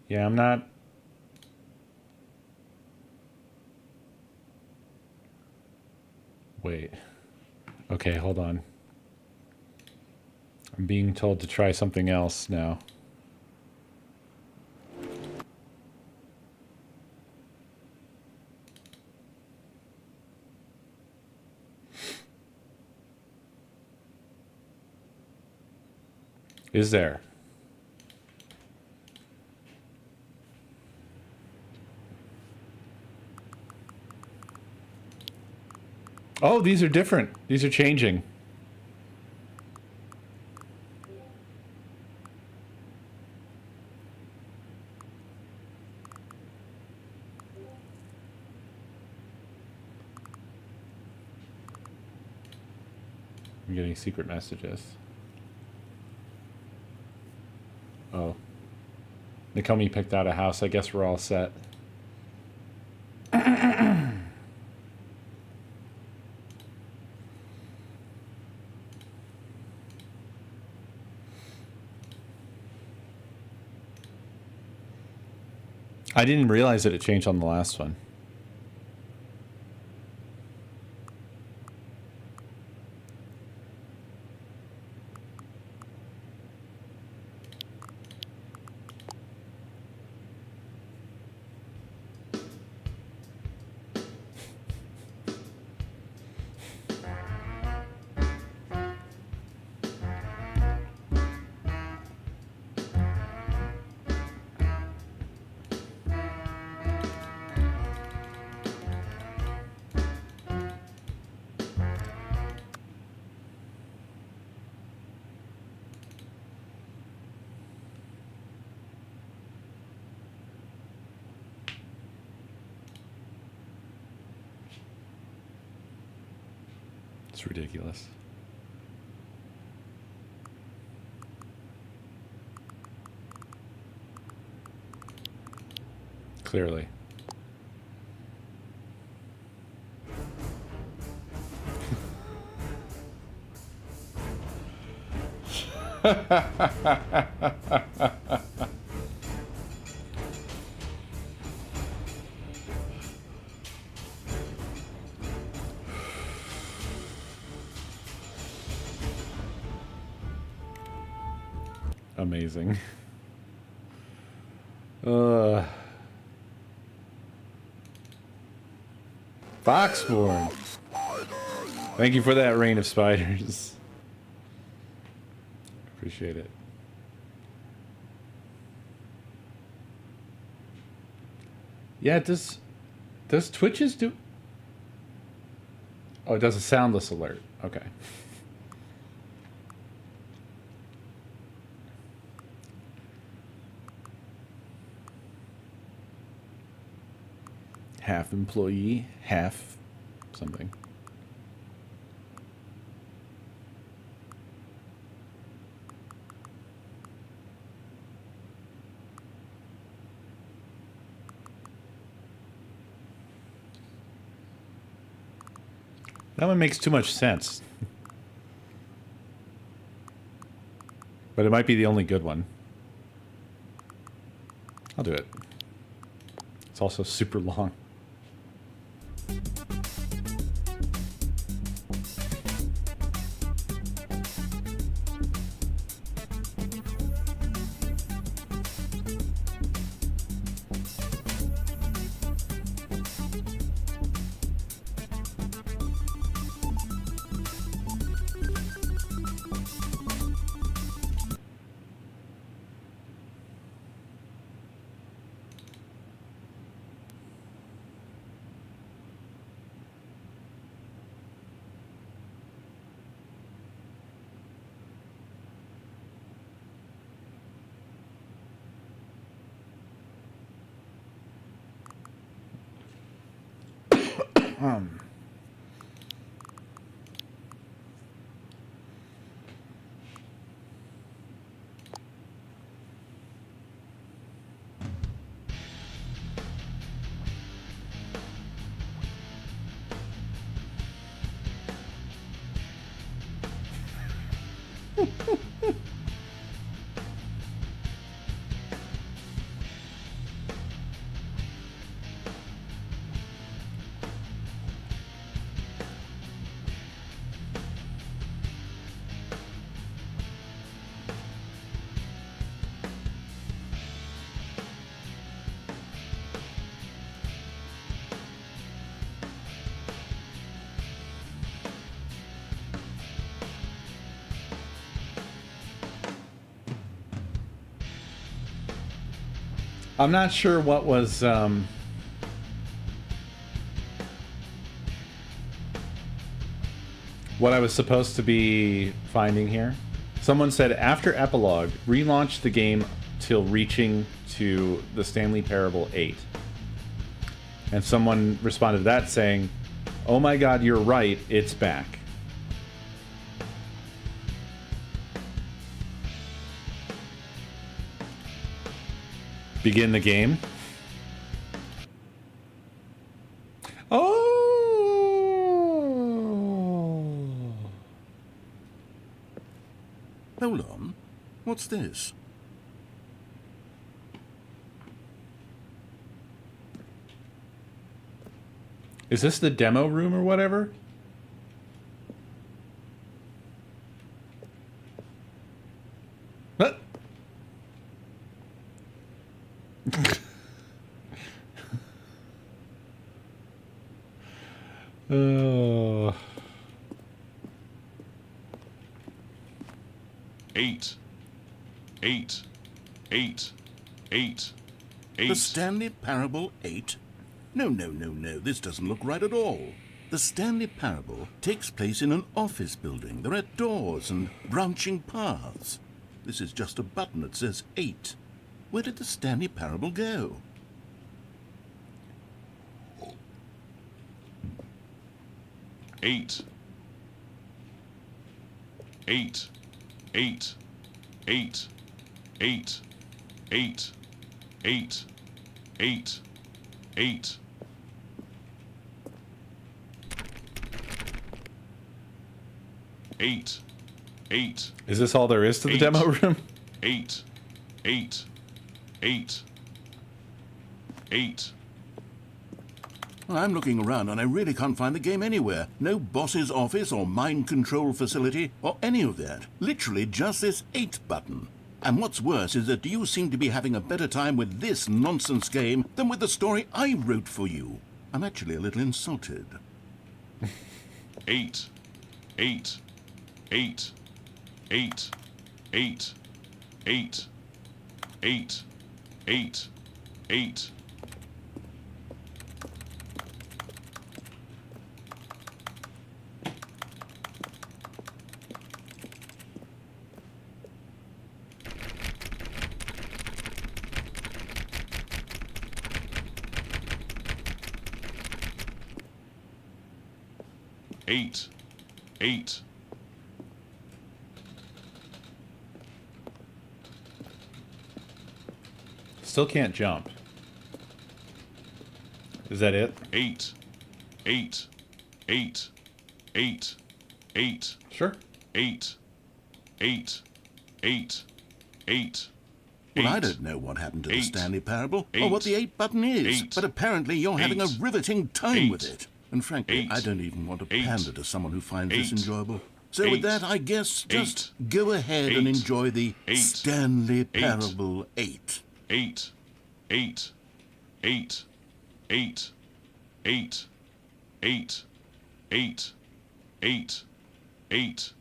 Yeah, I'm not Wait. Okay, hold on. I'm being told to try something else now. Is there? Oh, these are different. These are changing. I'm getting secret messages. Oh. Nakomi picked out a house. I guess we're all set. I didn't realize that it changed on the last one. It's ridiculous. Clearly. Amazing. Foxborn. Thank you for that rain of spiders. Appreciate it. Yeah, does Twitches do... Oh, it does a soundless alert. Okay. Half employee, half something. That one makes too much sense. But it might be the only good one. I'll do it. It's also super long. I'm not sure what was what I was supposed to be finding here. Someone said after epilogue, relaunch the game till reaching to the Stanley Parable 8. And someone responded to that saying, "Oh my god, you're right, it's back." Begin the game. Oh! Hold on. What's this? Is this the demo room or whatever? What? Oh. 8, 8, 8, 8, 8. The Stanley Parable 8? No, no, no, no. This doesn't look right at all. The Stanley Parable takes place in an office building. There are doors and branching paths. This is just a button that says 8. Where did the Stanley Parable go? Eight. 8, 8, 8, 8, 8, 8, 8, 8. Eight. 8. Is this all there is to the 8, demo room? 8, 8, 8, 8. Well, I'm looking around and I really can't find the game anywhere. No boss's office or mind control facility or any of that. Literally just this 8 button. And what's worse is that you seem to be having a better time with this nonsense game than with the story I wrote for you. I'm actually a little insulted. 8, 8, 8, 8, 8, 8, 8, 8, 8. Eight. 8. Still can't jump. Is that it? 8. 8. 8. 8. 8. Sure. 8. 8. 8. 8. Well, I don't know what happened to the 8. Stanley Parable or 8. what the 8 button is, 8. but apparently you're having a 8. riveting time 8. with it. And frankly, 8. I don't even want to 8. pander to someone who finds this 8. enjoyable. So 8. with that, I guess just 8. go ahead and 8. enjoy the 8. Stanley 8. Parable 8. 8. 8. 8. 8. 8. 8. 8. 8. 8. 8.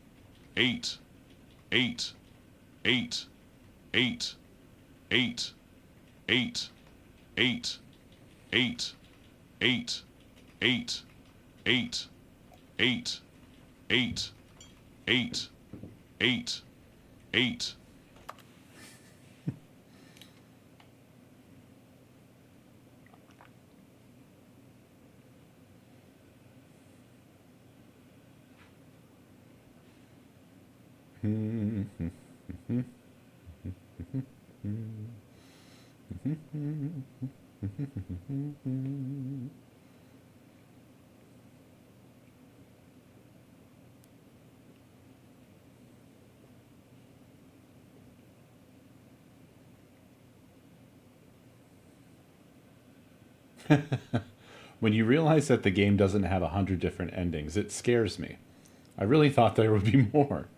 8. 8. 8. 8. 8. 8. 8. 8. 8. 8. 8. 8. 8. 8. 8. When you realize that the game doesn't have 100 different endings, it scares me. I really thought there would be more.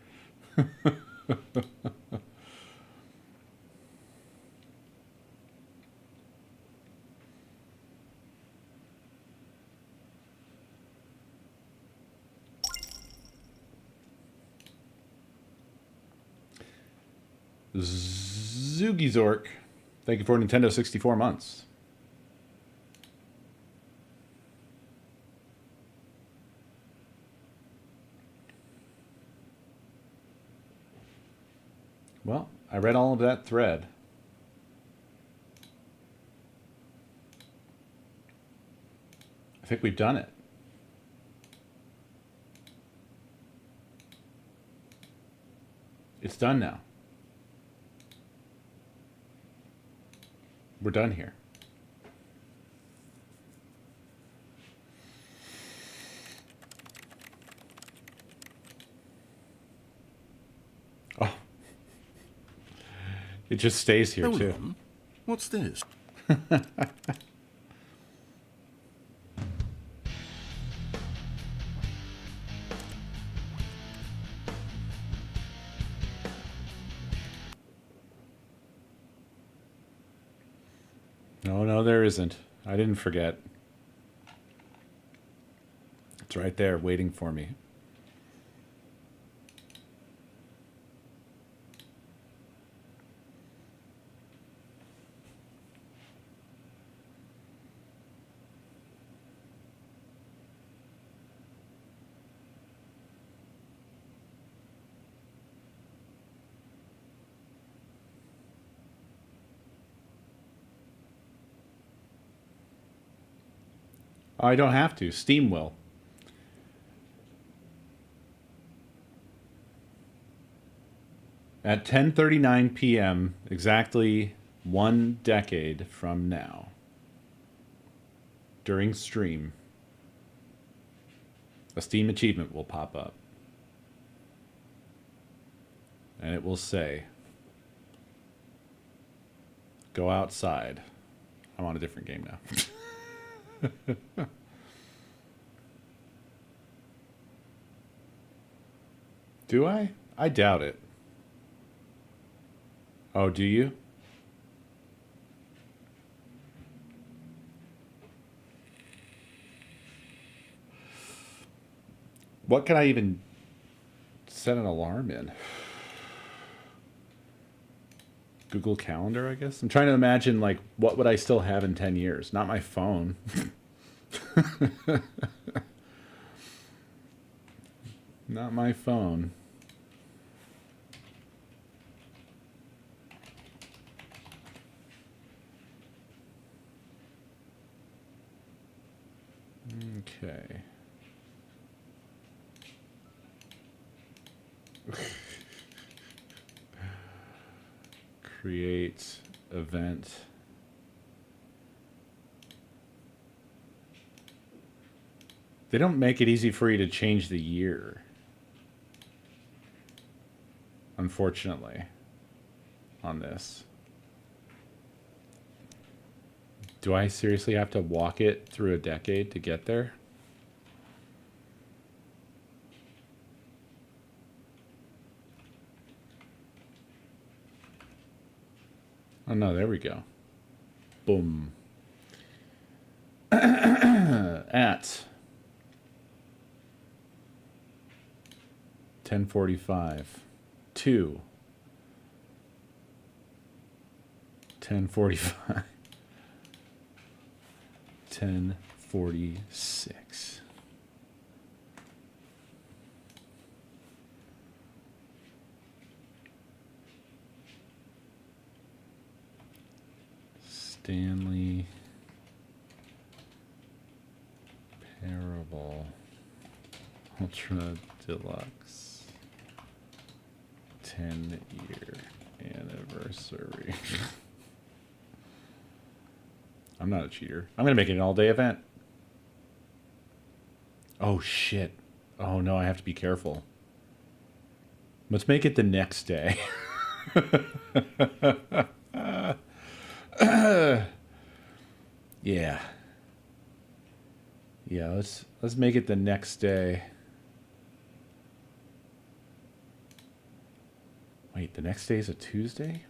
Zugizork Thank you for Nintendo 64 months. Well, I read all of that thread. I think we've done it. It's done now. We're done here. Oh. It just stays here, Hold too. on. What's this? No, there isn't. I didn't forget. It's right there waiting for me. I don't have to. Steam will. At 10:39 p.m., exactly 1 decade from now, during stream, a Steam achievement will pop up. And it will say, go outside. I'm on a different game now. Do I? I doubt it. Oh, do you? What can I even set an alarm in? Google Calendar, I guess? I'm trying to imagine, like, what would I still have in 10 years? Not my phone. Not my phone. Okay. Create event. They don't make it easy for you to change the year. Unfortunately, on this. Do I seriously have to walk it through a decade to get there? Oh no, there we go. Boom. At 10:45 to 10:45. 10:46. Stanley Parable Ultra Deluxe 10-year anniversary. I'm not a cheater. I'm going to make it an all-day event. Oh, shit. Oh, no, I have to be careful. Let's make it the next day. Yeah. Yeah, let's make it the next day. Wait, the next day is a Tuesday?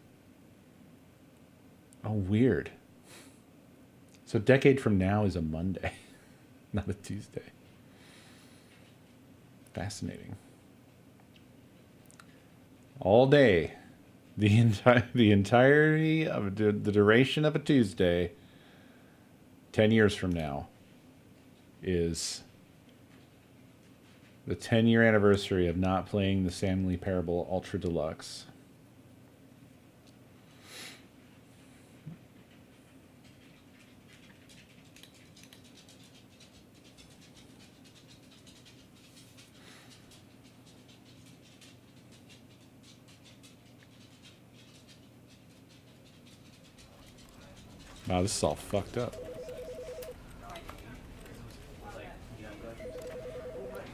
Oh, weird. So a decade from now is a Monday, not a Tuesday. Fascinating. All day. The entirety of the duration of a Tuesday, 10 years from now, is the 10-year anniversary of not playing the Stanley Parable Ultra Deluxe. Wow, this is all fucked up.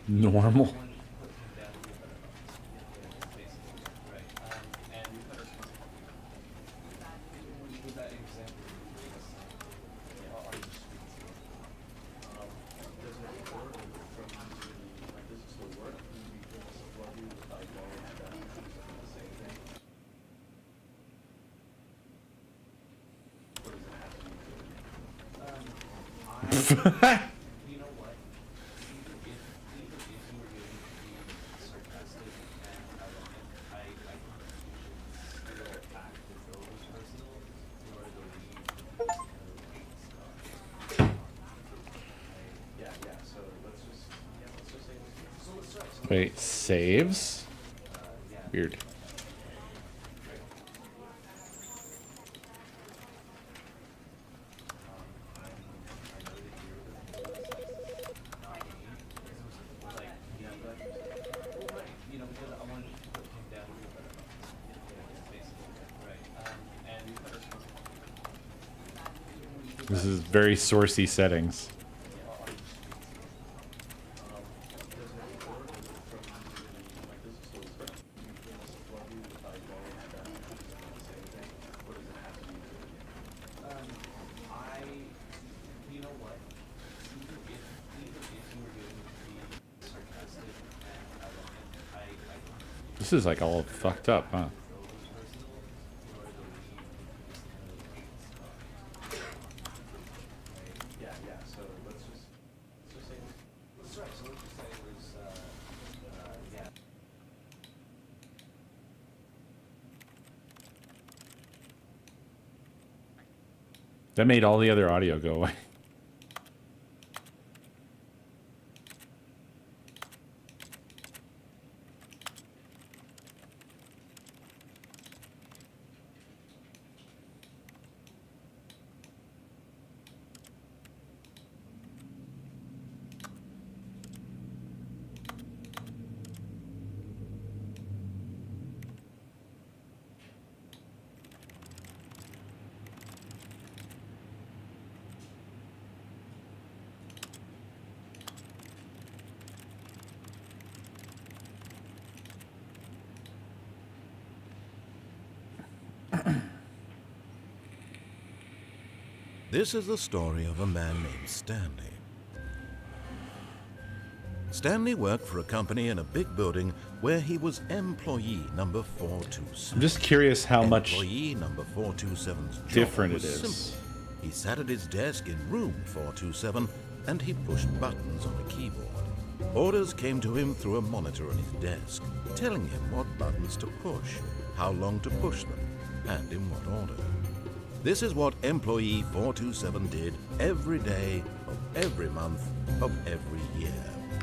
Normal. Wait, saves? Weird. This is very sourcey settings. This is like all fucked up, huh? That made all the other audio go away. This is the story of a man named Stanley. Stanley worked for a company in a big building where he was employee number 427. I'm just curious how much employee number 427's job different was it is. simple. He sat at his desk in room 427 and he pushed buttons on a keyboard. Orders came to him through a monitor on his desk, telling him what buttons to push, how long to push them, and in what order. This is what employee 427 did every day of every month of every year.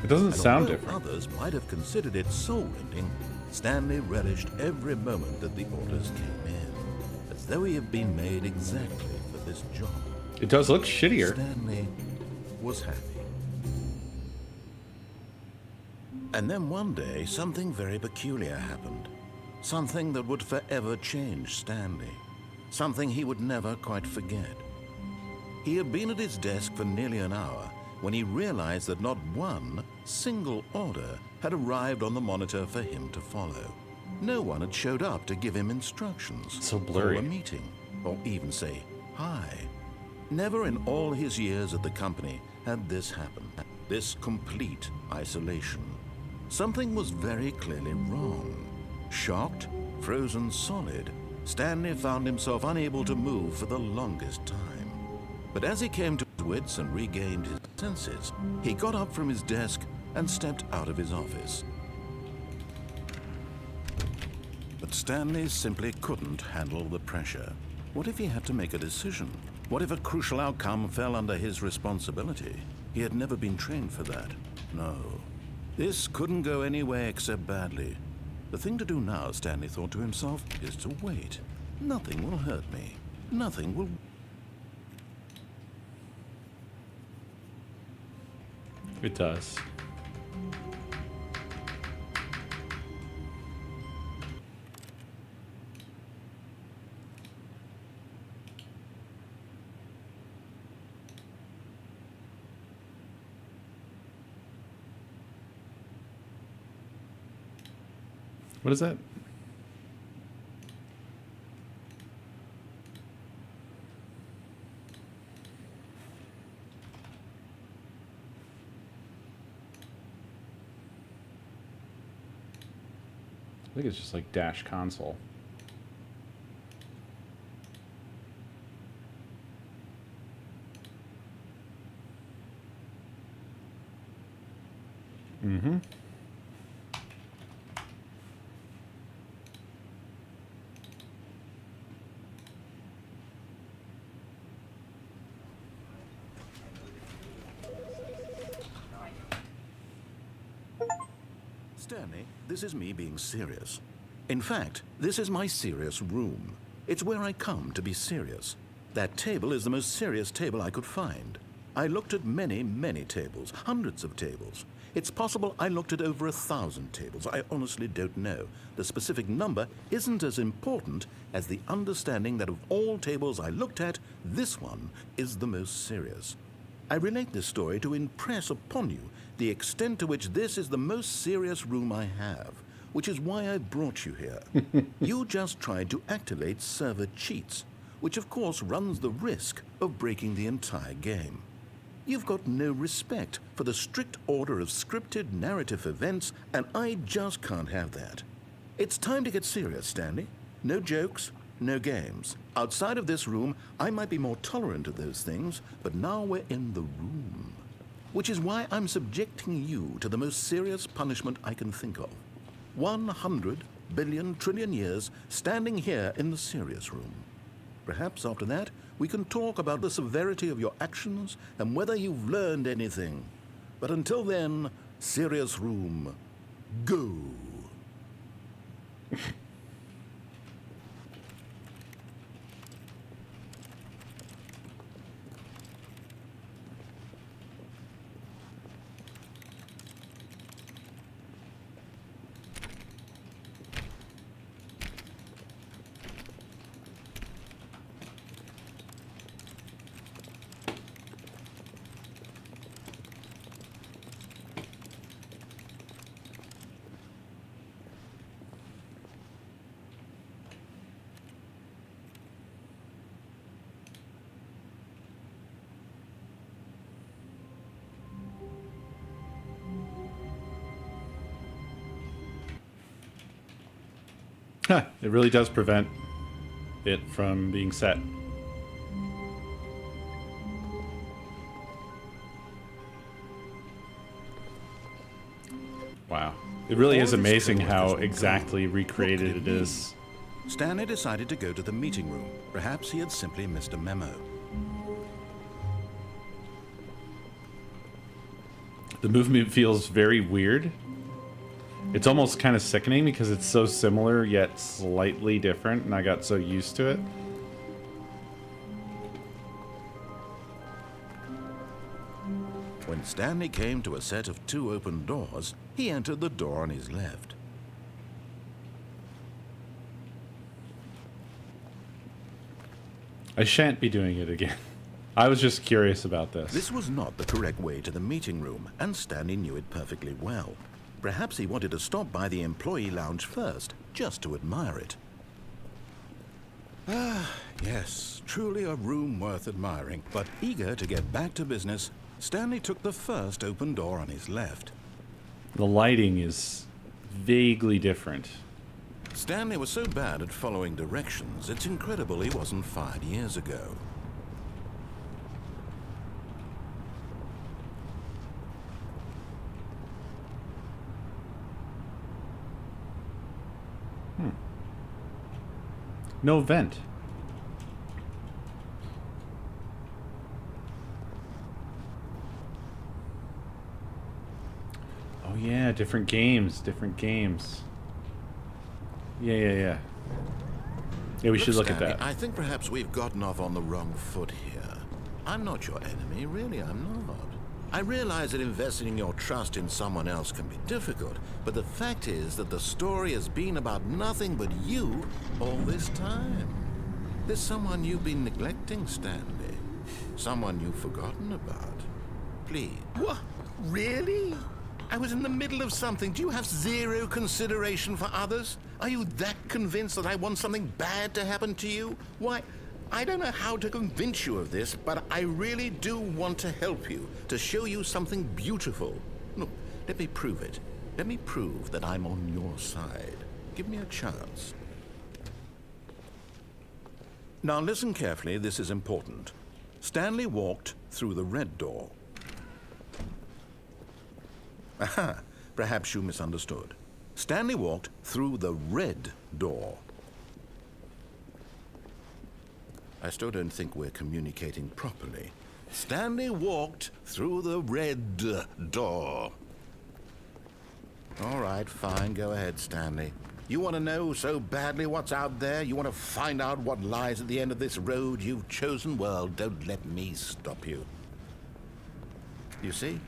It doesn't And sound although different. Others might have considered it soul-rending, Stanley relished every moment that the orders came in, as though he had been made exactly for this job. It does look shittier. Stanley was happy. And then one day, something very peculiar happened. Something that would forever change Stanley. Something he would never quite forget. He had been at his desk for nearly an hour when he realized that not one single order had arrived on the monitor for him to follow. No one had showed up to give him instructions, So blurry. or a meeting, or even say hi. Never in all his years at the company had this happened. This complete isolation. Something was very clearly wrong. Shocked, frozen solid, Stanley found himself unable to move for the longest time. But as he came to his wits and regained his senses, he got up from his desk and stepped out of his office. But But Stanley simply couldn't handle the pressure. What if he had to make a decision? What if a crucial outcome fell under his responsibility? He had never been trained for that. No. This couldn't go any way except badly. The thing to do now, Stanley thought to himself, is to wait. Nothing will hurt me. Nothing will... It does. What is that? I think it's just like dash console. Mm-hmm. Stanley, this is me being serious. In fact, this is my serious room. It's where I come to be serious. That table is the most serious table I could find. I looked at many, many tables, hundreds of tables. It's possible I looked at over 1,000 tables. I honestly don't know. The specific number isn't as important as the understanding that of all tables I looked at, this one is the most serious. I relate this story to impress upon you the extent to which this is the most serious room I have, which is why I brought you here. You just tried to activate server cheats, which of course runs the risk of breaking the entire game. You've got no respect for the strict order of scripted narrative events, and I just can't have that. It's time to get serious, Stanley. No jokes, no games. Outside of this room, I might be more tolerant of those things, but now we're in the room. Which is why I'm subjecting you to the most serious punishment I can think of. 100 billion trillion years standing here in the serious room. Perhaps after that, we can talk about the severity of your actions and whether you've learned anything. But until then, serious room, go. It really does prevent it from being set. Wow. It really is amazing how exactly recreated it is. Stanley decided to go to the meeting room. Perhaps he had simply missed a memo. The movement feels very weird. It's almost kind of sickening because it's so similar yet slightly different, and I got so used to it. When Stanley came to a set of 2 open doors, he entered the door on his left. I shan't be doing it again. I was just curious about this. This was not the correct way to the meeting room, and Stanley knew it perfectly well. Perhaps he wanted to stop by the employee lounge first, just to admire it. Ah, yes, truly a room worth admiring. But eager to get back to business, Stanley took the first open door on his left. The lighting is vaguely different. Stanley was so bad at following directions, it's incredible he wasn't fired years ago. No vent. Oh yeah, different games. Yeah. Yeah, we should look at Stanley, that. I think perhaps we've gotten off on the wrong foot here. I'm not your enemy, really, I'm not. I realize that investing your trust in someone else can be difficult, but the fact is that the story has been about nothing but you all this time. There's someone you've been neglecting, Stanley. Someone you've forgotten about. Please. What? Really? I was in the middle of something. Do you have zero consideration for others? Are you that convinced that I want something bad to happen to you? Why, I don't know how to convince you of this, but I really do want to help you, to show you something beautiful. Look, let me prove it. Let me prove that I'm on your side. Give me a chance. Now listen carefully, this is important. Stanley walked through the red door. Aha, perhaps you misunderstood. Stanley walked through the red door. I still don't think we're communicating properly. Stanley walked through the red door. All right, fine, go ahead, Stanley. You want to know so badly what's out there? You want to find out what lies at the end of this road you've chosen? Well, don't let me stop you. You see?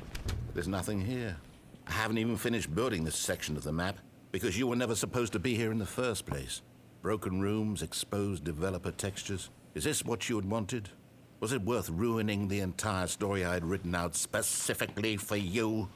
There's nothing here. I haven't even finished building this section of the map because you were never supposed to be here in the first place. Broken rooms, exposed developer textures. Is this what you had wanted? Was it worth ruining the entire story I had written out specifically for you?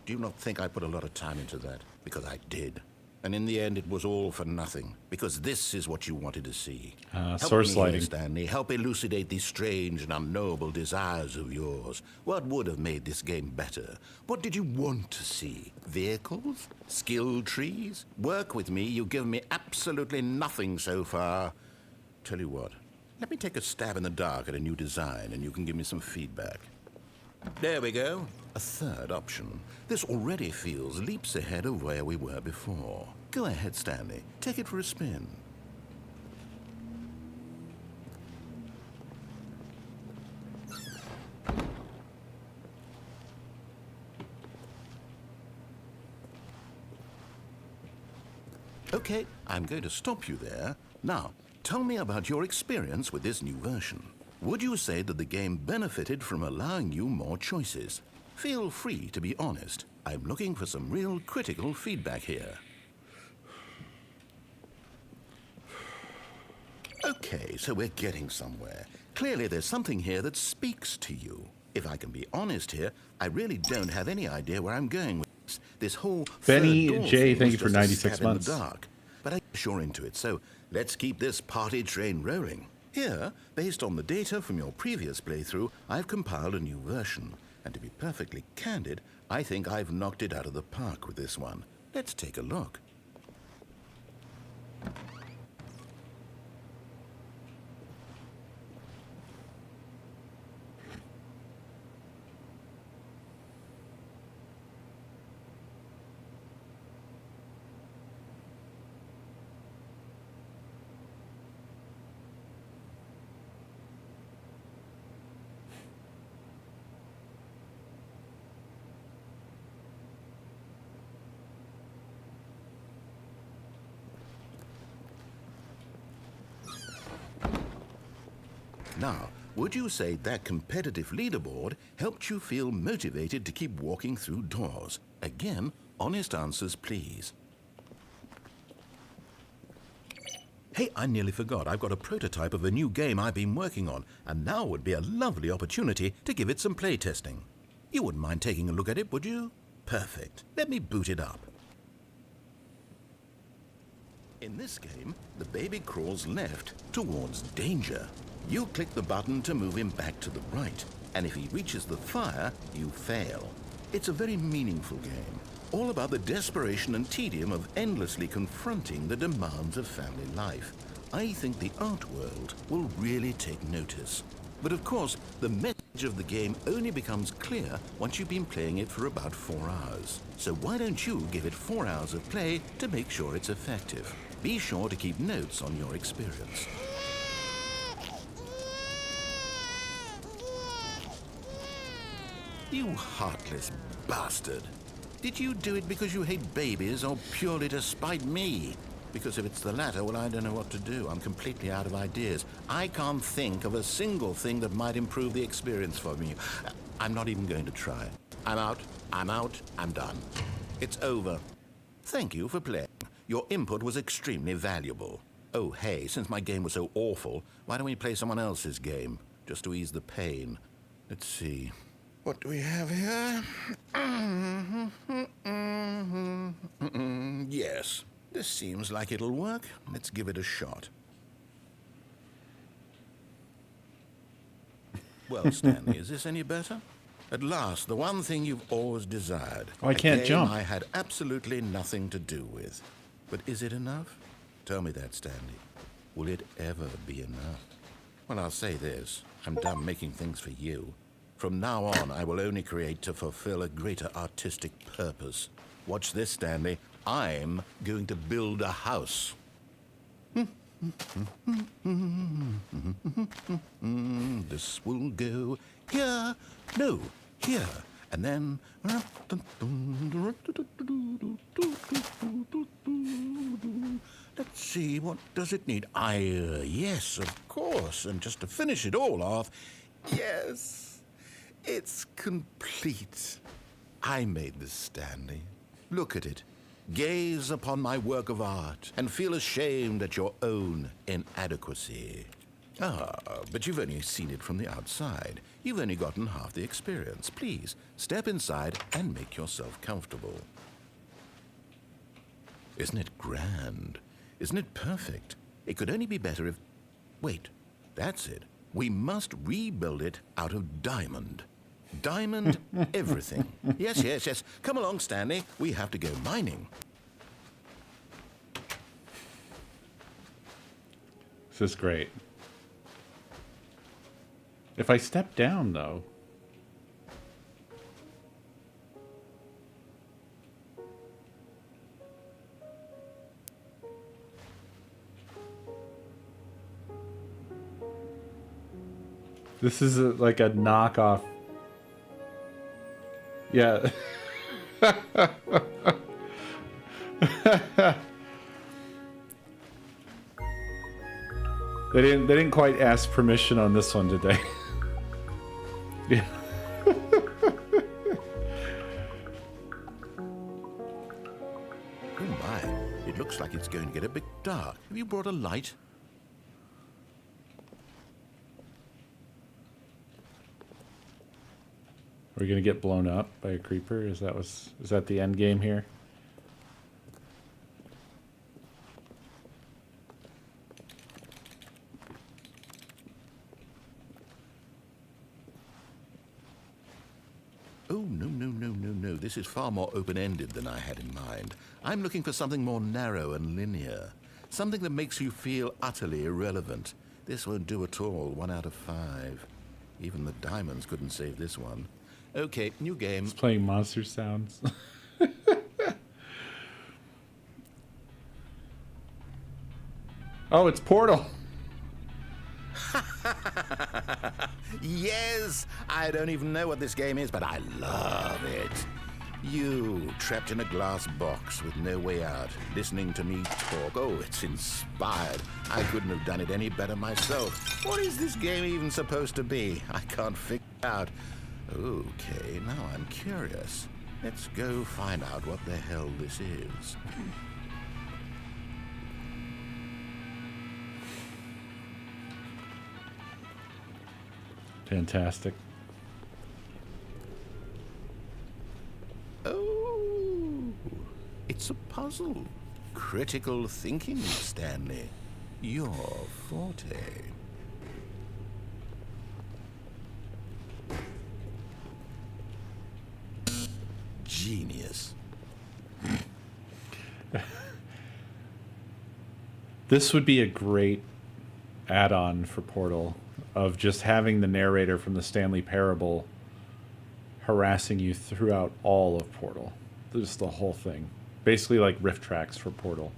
Do you not think I put a lot of time into that? Because I did. And in the end, it was all for nothing. Because this is what you wanted to see. Source lighting. Stanley, help elucidate these strange and unknowable desires of yours. What would have made this game better? What did you want to see? Vehicles? Skill trees? Work with me. You've given me absolutely nothing so far. Tell you what, let me take a stab in the dark at a new design and you can give me some feedback. There we go. A third option. This already feels leaps ahead of where we were before. Go ahead, Stanley. Take it for a spin. Okay, I'm going to stop you there. Now, tell me about your experience with this new version. Would you say that the game benefited from allowing you more choices? Feel free to be honest. I'm looking for some real critical feedback here. Okay, so we're getting somewhere. Clearly there's something here that speaks to you. If I can be honest here, I really don't have any idea where I'm going with this. This whole Benny third door J, thing thank was you for just a 96 stab in months. the dark. But I'm sure into it, so let's keep this party train rolling. Here, based on the data from your previous playthrough, I've compiled a new version. And to be perfectly candid, I think I've knocked it out of the park with this one. Let's take a look. Now, would you say that competitive leaderboard helped you feel motivated to keep walking through doors? Again, honest answers, please. Hey, I nearly forgot. I've got a prototype of a new game I've been working on, and now would be a lovely opportunity to give it some playtesting. You wouldn't mind taking a look at it, would you? Perfect. Let me boot it up. In this game, the baby crawls left towards danger. You click the button to move him back to the right, and if he reaches the fire, you fail. It's a very meaningful game, all about the desperation and tedium of endlessly confronting the demands of family life. I think the art world will really take notice. But of course, the message of the game only becomes clear once you've been playing it for about 4 hours. So why don't you give it 4 hours of play to make sure it's effective? Be sure to keep notes on your experience. You heartless bastard. Did you do it because you hate babies or purely to spite me? Because if it's the latter, well, I don't know what to do. I'm completely out of ideas. I can't think of a single thing that might improve the experience for me. I'm not even going to try. I'm out, I'm done. It's over. Thank you for playing. Your input was extremely valuable. Oh, hey, since my game was so awful, why don't we play someone else's game? Just to ease the pain. Let's see. What do we have here? Yes, this seems like it'll work. Let's give it a shot. Well, Stanley, is this any better? At last, the one thing you've always desired. Oh, I can't jump. I had absolutely nothing to do with. But is it enough? Tell me that, Stanley. Will it ever be enough? Well, I'll say this. I'm done making things for you. From now on, I will only create to fulfill a greater artistic purpose. Watch this, Stanley. I'm going to build a house. This will go here. No, here. And then... Let's see, what does it need? Yes, of course. And just to finish it all off, yes, it's complete. I made this, Stanley. Look at it. Gaze upon my work of art and feel ashamed at your own inadequacy. Ah, but you've only seen it from the outside. You've only gotten half the experience. Please, step inside and make yourself comfortable. Isn't it grand? Isn't it perfect? It could only be better if... Wait, that's it. We must rebuild it out of diamond. Diamond everything. Yes. Come along, Stanley. We have to go mining. This is great. If I step down, though... This is like a knockoff. Yeah. They didn't quite ask permission on this one, did they? Yeah. Oh my, it looks like it's going to get a bit dark. Have you brought a light? Are we gonna get blown up by a creeper? Is that the end game here? Oh, no. This is far more open-ended than I had in mind. I'm looking for something more narrow and linear. Something that makes you feel utterly irrelevant. This won't do at all. 1 out of 5. Even the diamonds couldn't save this one. Okay, new game. It's playing monster sounds. Oh, it's Portal. Yes! I don't even know what this game is, but I love it. You, trapped in a glass box with no way out, listening to me talk. Oh, it's inspired. I couldn't have done it any better myself. What is this game even supposed to be? I can't figure it out. Okay, now I'm curious. Let's go find out what the hell this is. Fantastic. Oh, it's a puzzle. Critical thinking, Stanley. Your forte. Genius. This would be a great add-on for Portal, of just having the narrator from the Stanley Parable harassing you throughout all of Portal. Just the whole thing. Basically like riff tracks for Portal.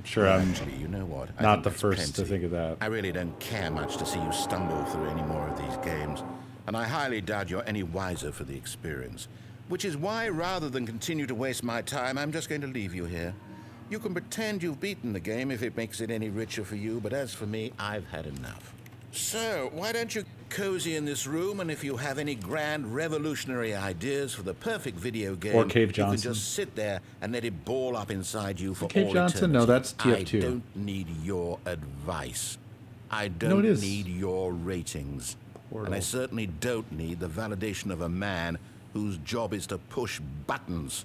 I'm sure I'm Actually, you know what? I not think the that's first to plenty. think of that. I really don't care much to see you stumble through any more of these games, and I highly doubt you're any wiser for the experience. Which is why, rather than continue to waste my time, I'm just going to leave you here. You can pretend you've beaten the game if it makes it any richer for you, but as for me, I've had enough. So, why don't you cozy in this room, and if you have any grand revolutionary ideas for the perfect video game, Or Cave you Johnson. can just sit there and let it ball up inside you for Cave all Johnson? eternity. No, that's TF2. I don't need your advice. I No, don't it is. need your ratings. Portal. And I certainly don't need the validation of a man whose job is to push buttons.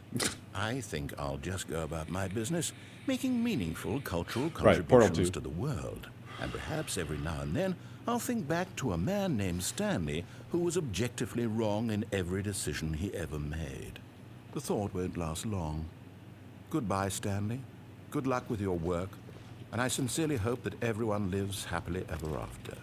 I think I'll just go about my business, making meaningful cultural Right, Portal contributions 2. to the world. And perhaps every now and then, I'll think back to a man named Stanley who was objectively wrong in every decision he ever made. The thought won't last long. Goodbye, Stanley. Good luck with your work. And I sincerely hope that everyone lives happily ever after.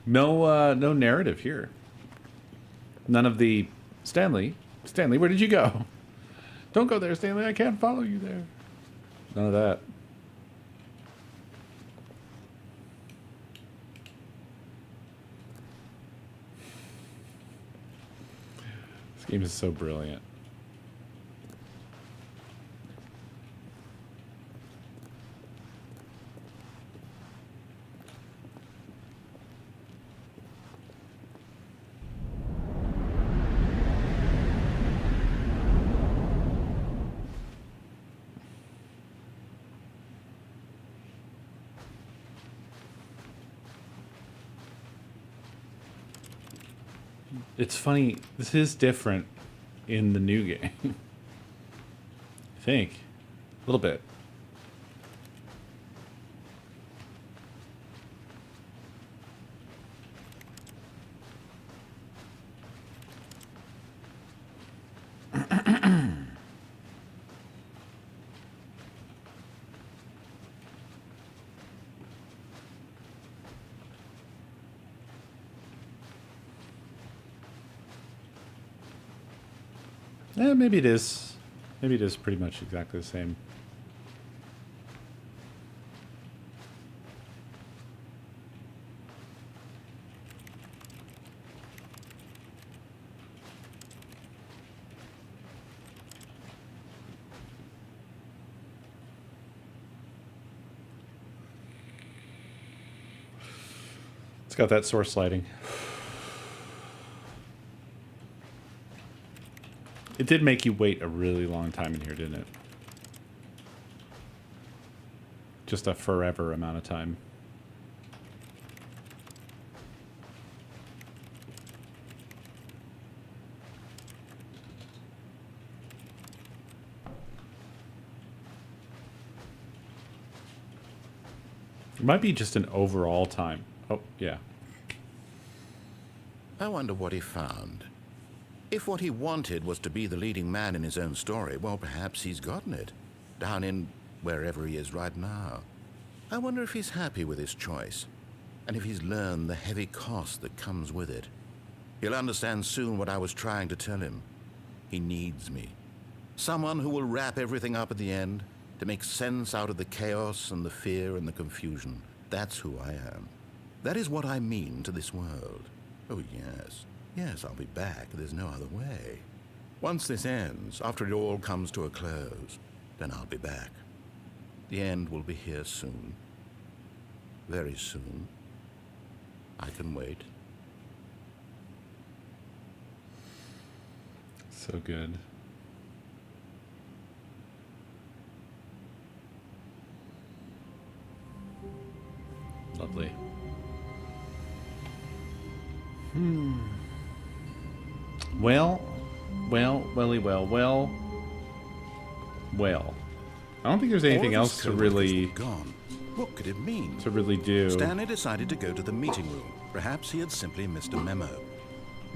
No narrative here. None of the Stanley, where did you go? Don't go there, Stanley. I can't follow you there. None of that. This game is so brilliant. It's funny, this is different in the new game. I think. A little bit. Yeah, maybe it is. Maybe it is pretty much exactly the same. It's got that source lighting. It did make you wait a really long time in here, didn't it? Just a forever amount of time. It might be just an overall time. Oh, yeah. I wonder what he found. If what he wanted was to be the leading man in his own story, well, perhaps he's gotten it. Down in wherever he is right now. I wonder if he's happy with his choice. And if he's learned the heavy cost that comes with it. He'll understand soon what I was trying to tell him. He needs me. Someone who will wrap everything up at the end, to make sense out of the chaos and the fear and the confusion. That's who I am. That is what I mean to this world. Oh, yes. Yes, I'll be back. There's no other way. Once this ends, after it all comes to a close, then I'll be back. The end will be here soon. Very soon. I can wait. So good. Lovely. Well. I don't think there's anything All of his else to coworkers really were gone. What could it mean? do. Stanley decided to go to the meeting room. Perhaps he had simply missed a memo.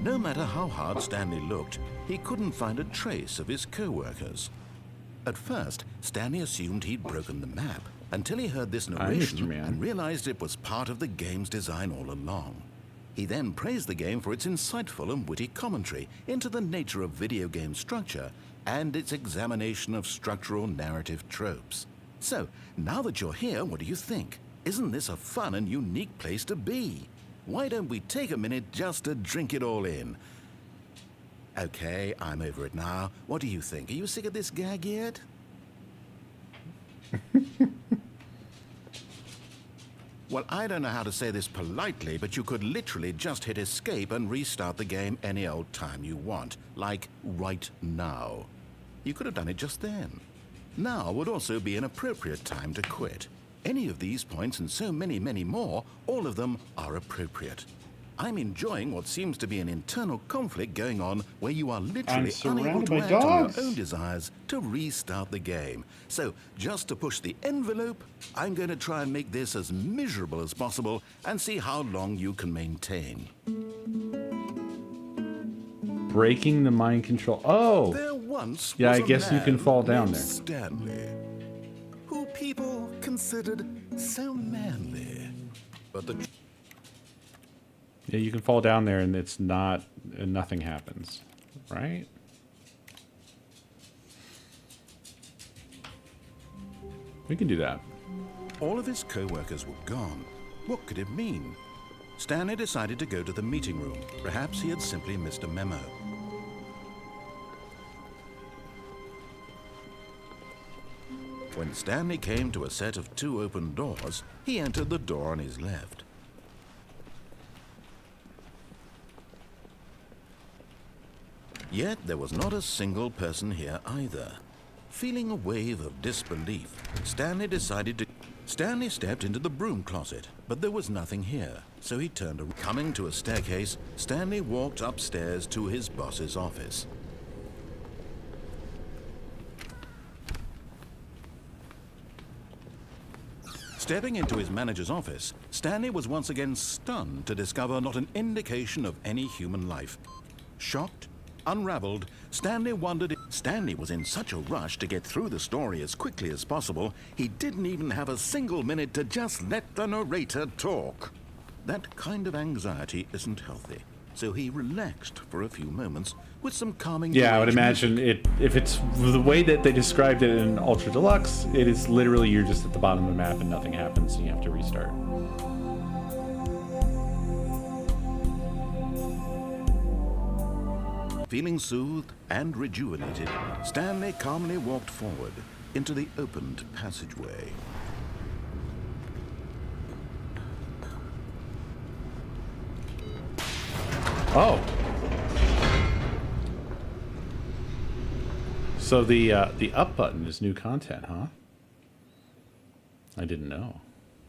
No matter how hard Stanley looked, he couldn't find a trace of his co-workers. At first, Stanley assumed he'd broken the map until he heard this narration and realized it was part of the game's design all along. He then praised the game for its insightful and witty commentary into the nature of video game structure and its examination of structural narrative tropes. So, now that you're here, what do you think? Isn't this a fun and unique place to be? Why don't we take a minute just to drink it all in? Okay, I'm over it now. What do you think? Are you sick of this gag yet? Well, I don't know how to say this politely, but you could literally just hit escape and restart the game any old time you want. Like, right now. You could have done it just then. Now would also be an appropriate time to quit. Any of these points and so many, many more, all of them are appropriate. I'm enjoying what seems to be an internal conflict going on where you are literally unable to act on your own desires to restart the game. So, just to push the envelope, I'm going to try and make this as miserable as possible and see how long you can maintain. Breaking the mind control. Oh! There once yeah, was I guess a you can man fall down named there. Stanley, who people considered so manly. But the Yeah, you can fall down there and it's not, and nothing happens, right? We can do that. all of his co-workers were gone. What could it mean? Stanley decided to go to the meeting room. Perhaps he had simply missed a memo. When Stanley came to a set of 2 open doors, he entered the door on his left. Yet there was not a single person here either. Feeling a wave of disbelief, Stanley stepped into the broom closet, but there was nothing here, so he turned around. Coming to a staircase, Stanley walked upstairs to his boss's office. Stepping into his manager's office, Stanley was once again stunned to discover not an indication of any human life. Shocked, unraveled, Stanley wondered if Stanley was in such a rush to get through the story as quickly as possible, he didn't even have a single minute to just let the narrator talk. That kind of anxiety isn't healthy, so he relaxed for a few moments with some calming... Yeah, I would imagine if it's the way that they described it in Ultra Deluxe, it is literally you're just at the bottom of the map and nothing happens and you have to restart. Feeling soothed and rejuvenated, Stanley calmly walked forward into the opened passageway. Oh. So the up button is new content, huh? I didn't know.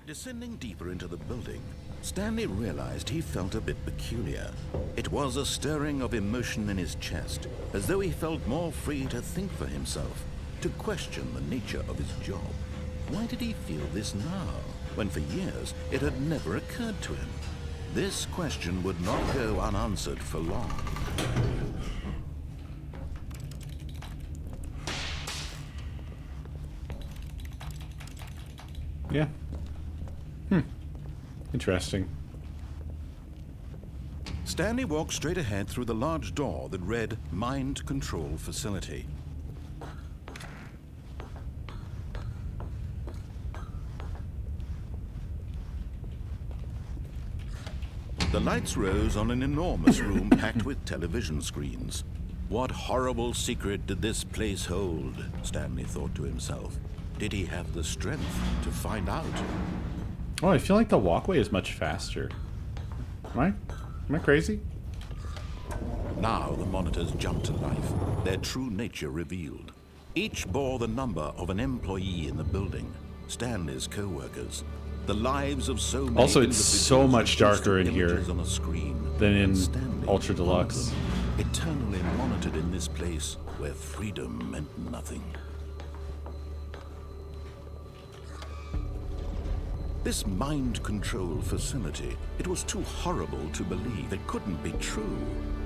Descending deeper into the building, Stanley realized he felt a bit peculiar. It was a stirring of emotion in his chest, as though he felt more free to think for himself, to question the nature of his job. Why did he feel this now, when for years it had never occurred to him? This question would not go unanswered for long. Yeah. Interesting. Stanley walked straight ahead through the large door that read Mind Control Facility. The lights rose on an enormous room packed with television screens. What horrible secret did this place hold? Stanley thought to himself. Did he have the strength to find out? Oh, I feel like the walkway is much faster. Am I crazy? Now the monitors jumped to life, their true nature revealed. Each bore the number of an employee in the building, Stanley's co-workers. The lives of so many also, it's so much darker in here on a screen, than in Stanley, Ultra Deluxe. Eternally monitored in this place where freedom meant nothing. This mind control facility, it was too horrible to believe. It couldn't be true.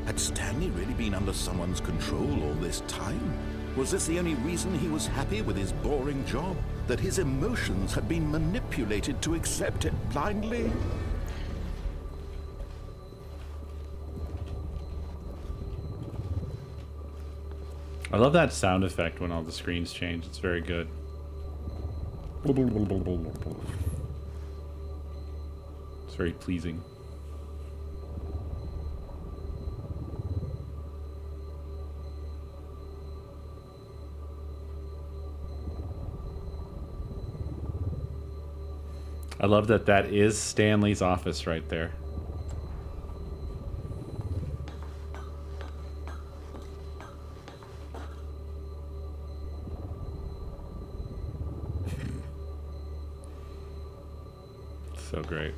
Had Stanley really been under someone's control all this time? Was this the only reason he was happy with his boring job? That his emotions had been manipulated to accept it blindly? I love that sound effect when all the screens change. It's very good. It's very pleasing. I love that that is Stanley's office right there. So great.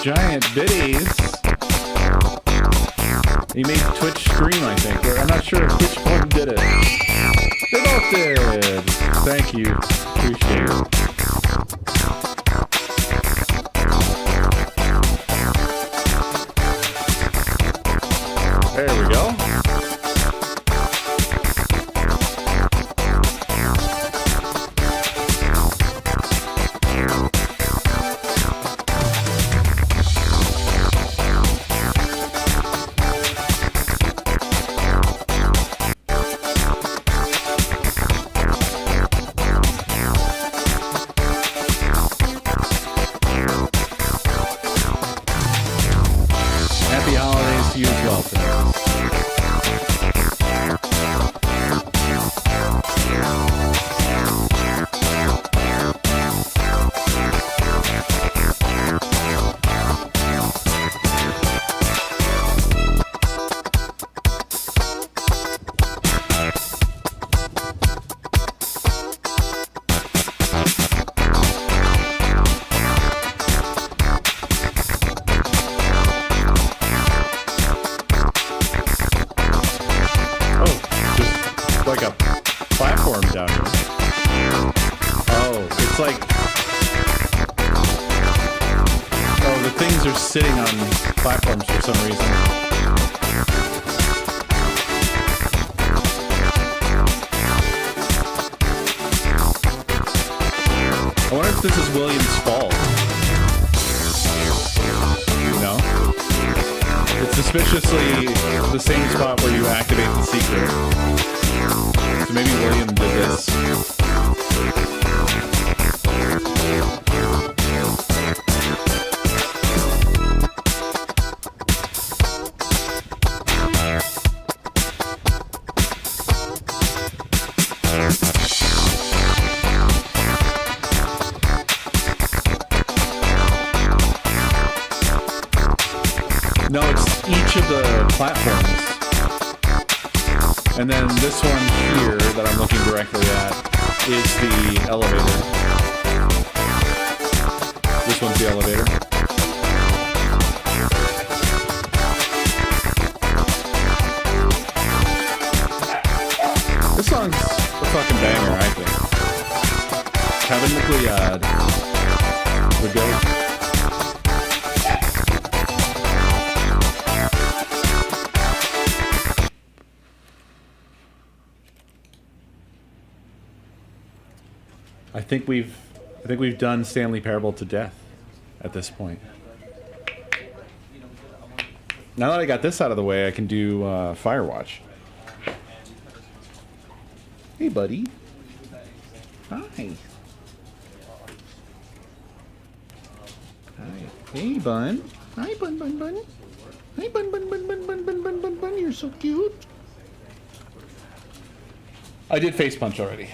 Giant biddies. He made Twitch scream, I think. Or I'm not sure if which one did it. They both did. Thank you. Appreciate it. There we go. Sitting on platforms for some reason. I wonder if this is William's fault. You know? It's suspiciously the same spot where you activate the secret. So maybe William did this. No, it's each of the platforms. And then this one here that I'm looking directly at is the elevator. This one's the elevator. This song's a fucking banger, I think. Kevin McLeod. The GOAT. think we've done Stanley Parable to death at this point. Now that I got this out of the way, I can do Firewatch. Hey, buddy. Hi. Hi. Hey, Bun. Hi, Bun, Bun, Bun. Hi, Bun, Bun, Bun, Bun, Bun, Bun, Bun, Bun, Bun. You're so cute. I did face punch already.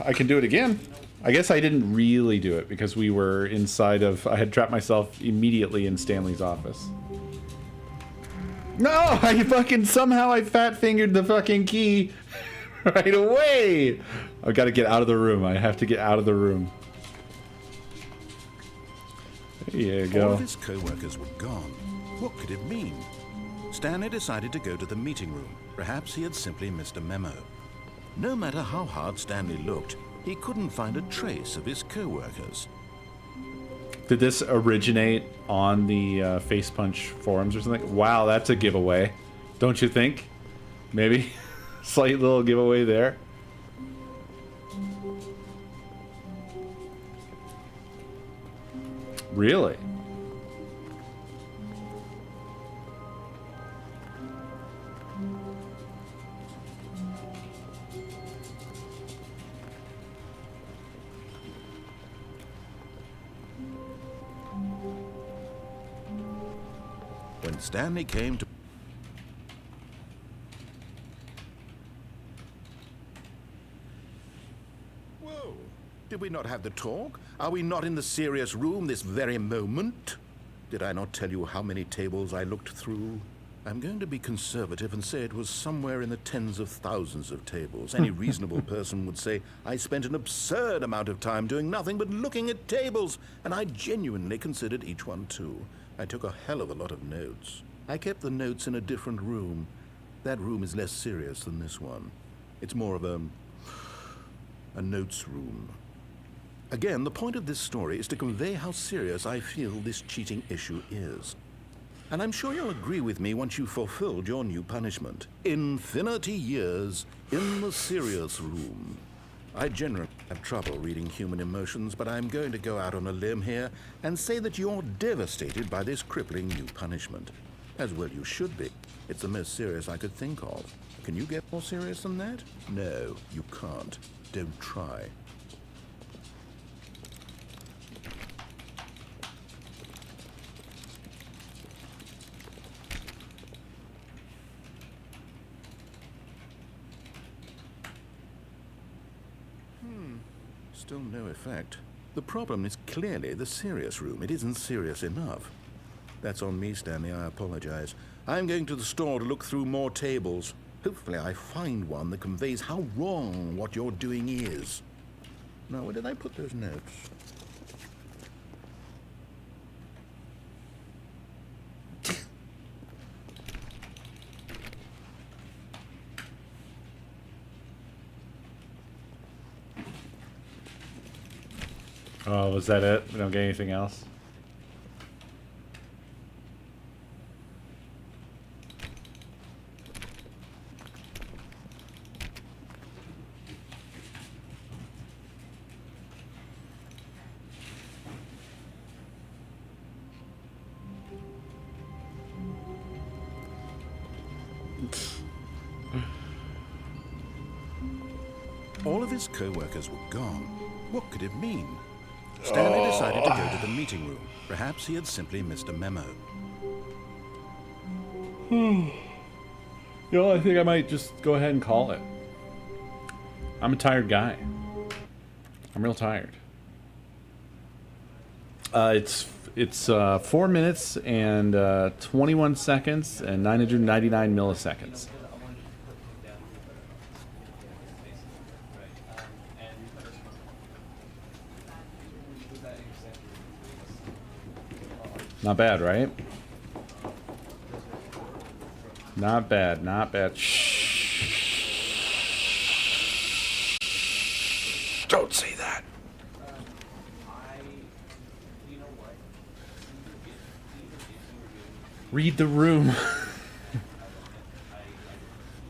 I can do it again. I guess I didn't really do it because we were inside of... I had trapped myself immediately in Stanley's office. No! Somehow I fat-fingered the fucking key right away! I've got to get out of the room. I have to get out of the room. There you go. All of his co-workers were gone. What could it mean? Stanley decided to go to the meeting room. Perhaps he had simply missed a memo. No matter how hard Stanley looked, he couldn't find a trace of his co-workers. Did this originate on the Face Punch forums or something? Wow, that's a giveaway. Don't you think? Maybe? Slight little giveaway there. Really? When Stanley came to... Whoa! Did we not have the talk? Are we not in the serious room this very moment? Did I not tell you how many tables I looked through? I'm going to be conservative and say it was somewhere in the tens of thousands of tables. Any reasonable person would say I spent an absurd amount of time doing nothing but looking at tables, and I genuinely considered each one too. I took a hell of a lot of notes. I kept the notes in a different room. That room is less serious than this one. It's more of a notes room. Again, the point of this story is to convey how serious I feel this cheating issue is. And I'm sure you'll agree with me once you've fulfilled your new punishment. Infinity years in the serious room. I generally have trouble reading human emotions, but I'm going to go out on a limb here and say that you're devastated by this crippling new punishment. As well you should be. It's the most serious I could think of. Can you get more serious than that? No, you can't. Don't try. Still no effect. The problem is clearly the serious room. It isn't serious enough. That's on me, Stanley. I apologize. I'm going to the store to look through more tables. Hopefully I find one that conveys how wrong what you're doing is. Now, where did I put those notes? Oh, was that it? We don't get anything else? All of his co-workers were gone. What could it mean? Stanley decided to go to the meeting room. Perhaps he had simply missed a memo. You know, I think I might just go ahead and call it. I'm a tired guy. I'm real tired. It's 4 minutes and 21 seconds and 999 milliseconds. Not bad, right? Not bad, not bad. Shh. Don't say that. Read the room.